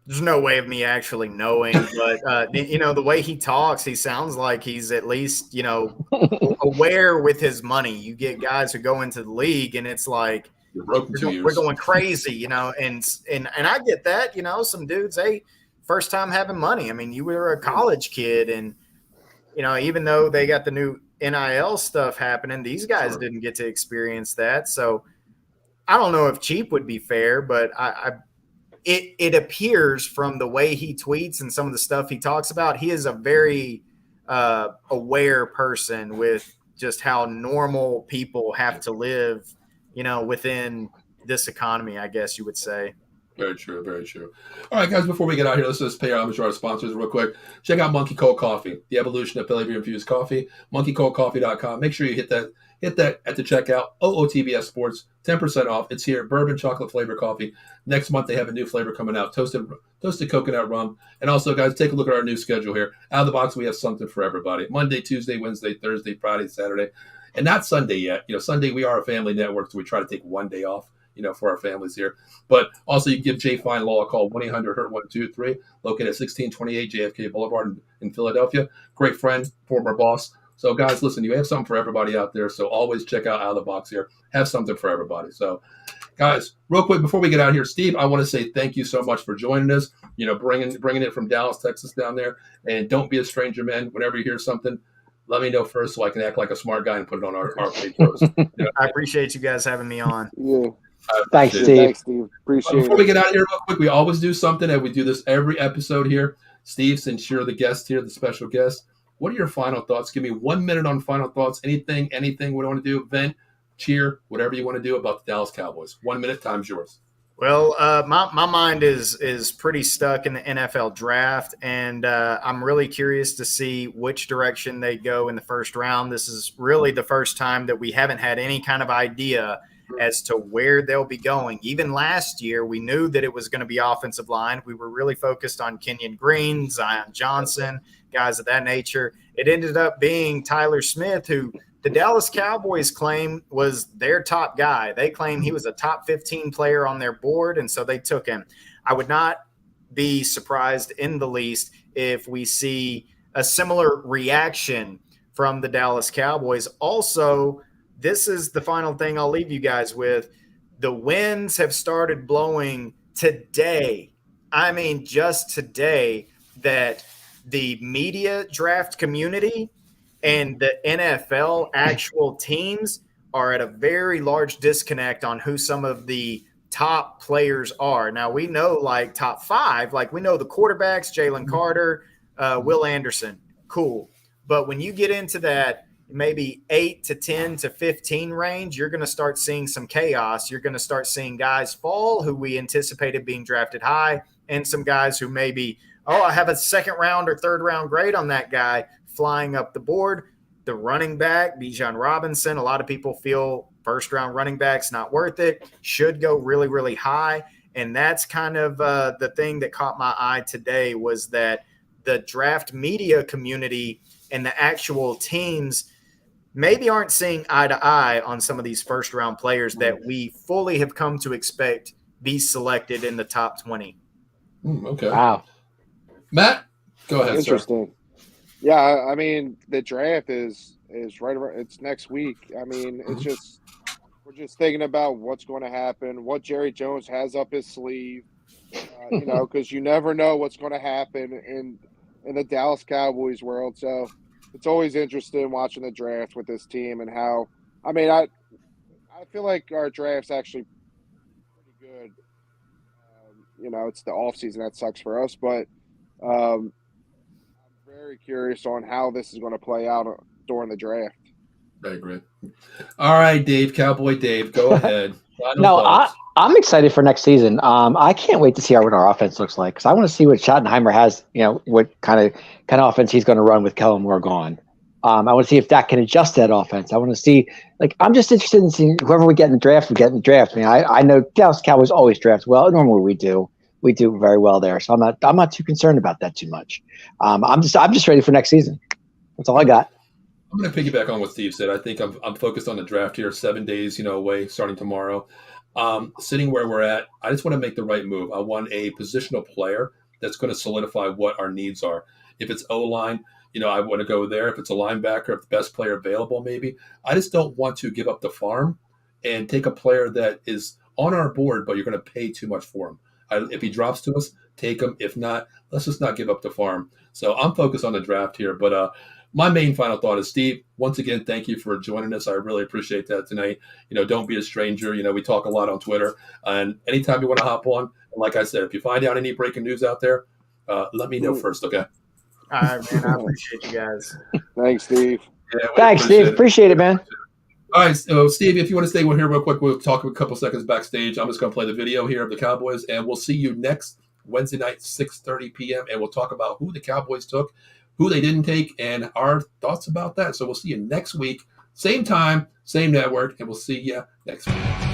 there's no way of me actually knowing, but the way he talks, he sounds like he's at least, aware with his money. You get guys who go into the league and it's like, we're going crazy, and I get that, some dudes, first time having money. I mean, you were a college kid and, even though they got the new NIL stuff happening, these guys didn't get to experience that. So I don't know if cheap would be fair, but it appears from the way he tweets and some of the stuff he talks about, he is a very aware person with just how normal people have to live, within this economy, I guess you would say. Very true, very true. All right, guys, before we get out here, let's just pay homage to our sponsors real quick. Check out Monkey Cold Coffee, the evolution of Philly beer infused coffee, monkeycoldcoffee.com. Make sure you hit that at the checkout. OOTBS Sports, 10% off. It's here, bourbon chocolate flavor coffee. Next month, they have a new flavor coming out, toasted coconut rum. And also, guys, take a look at our new schedule here. Out of the box, we have something for everybody. Monday, Tuesday, Wednesday, Thursday, Friday, Saturday. And not Sunday yet. Sunday, we are a family network, so we try to take one day off, for our families here. But also, you can give Jay Fine Law a call, 1-800-HURT-123, located at 1628 JFK Boulevard in Philadelphia. Great friend, former boss. So, guys, listen, you have something for everybody out there. So always check out of the box here. Have something for everybody. So, guys, real quick, before we get out of here, Steve, I want to say thank you so much for joining us, bringing it from Dallas, Texas down there. And don't be a stranger, man. Whenever you hear something, let me know first so I can act like a smart guy and put it on our page first. I appreciate you guys having me on. Yeah. Thanks, Steve. Appreciate it. Before we get out of here real quick, we always do something, and we do this every episode here. Steve, since you're the guest here, the special guest, what are your final thoughts? Give me 1 minute on final thoughts. Anything we want to do, vent, cheer, whatever you want to do about the Dallas Cowboys. 1 minute, time's yours. Well, my mind is pretty stuck in the NFL draft, and I'm really curious to see which direction they go in the first round. This is really the first time that we haven't had any kind of idea as to where they'll be going. Even last year, we knew that it was going to be offensive line. We were really focused on Kenyon Green, Zion Johnson, guys of that nature. It ended up being Tyler Smith, who the Dallas Cowboys claim was their top guy. They claim he was a top 15 player on their board, and so they took him. I would not be surprised in the least if we see a similar reaction from the Dallas Cowboys. Also, this is the final thing I'll leave you guys with. The winds have started blowing today. I mean, just today, that the media draft community And the NFL actual teams are at a very large disconnect on who some of the top players are. Now, we know like top 5, like we know the quarterbacks, Jalen Carter, Will Anderson, cool. But when you get into that maybe 8 to 10 to 15 range, you're going to start seeing some chaos. You're going to start seeing guys fall who we anticipated being drafted high, and some guys who maybe, oh, I have a second round or third round grade on that guy flying up the board. The running back, Bijan Robinson, a lot of people feel first round running back's not worth it, should go really, really high. And that's kind of the thing that caught my eye today, was that the draft media community and the actual teams maybe aren't seeing eye to eye on some of these first round players that we fully have come to expect be selected in the top 20. Okay. Wow. Matt, go ahead, Interesting. Sir. Yeah, I mean, the draft is right around, it's next week. I mean, it's just, we're just thinking about what's going to happen, what Jerry Jones has up his sleeve, you know, because you never know what's going to happen in the Dallas Cowboys world. So it's always interesting watching the draft with this team and how, I mean, I feel like our draft's actually pretty good. You know, it's the offseason that sucks for us, but I'm very curious on how this is going to play out during the draft. I agree. All right, Dave, Cowboy Dave, go ahead. No, I'm excited for next season. I can't wait to see what our offense looks like, because I want to see what Schottenheimer has, you know, what kind of offense he's going to run with Kellen Moore gone. I want to see if Dak can adjust that offense. I want to see, like, I'm just interested in seeing whoever we get in the draft, we get in the draft. I mean, I know Dallas Cowboys always draft well. Normally we do. We do very well there. So I'm not too concerned about that too much. I'm just ready for next season. That's all I got. I'm going to piggyback on what Steve said. I think I'm focused on the draft here, 7 days, away, starting tomorrow. Sitting where we're at, I just want to make the right move. I want a positional player that's going to solidify what our needs are. If it's O-line, I want to go there. If it's a linebacker, if the best player available, maybe. I just don't want to give up the farm and take a player that is on our board, but you're going to pay too much for him. If he drops to us, take him. If not, let's just not give up the farm. So I'm focused on the draft here. But my main final thought is, Steve, once again, thank you for joining us. I really appreciate that tonight. Don't be a stranger. We talk a lot on Twitter. And anytime you want to hop on, like I said, if you find out any breaking news out there, let me know first, okay? All right, man. I appreciate you guys. Thanks, Steve. Yeah, thanks, Steve. Appreciate it, man. All right, so Steve, if you want to stay here real quick, we'll talk a couple seconds backstage. I'm just going to play the video here of the Cowboys, and we'll see you next Wednesday night, 6:30 p.m., and we'll talk about who the Cowboys took, who they didn't take, and our thoughts about that. So we'll see you next week, same time, same network, and we'll see you next week.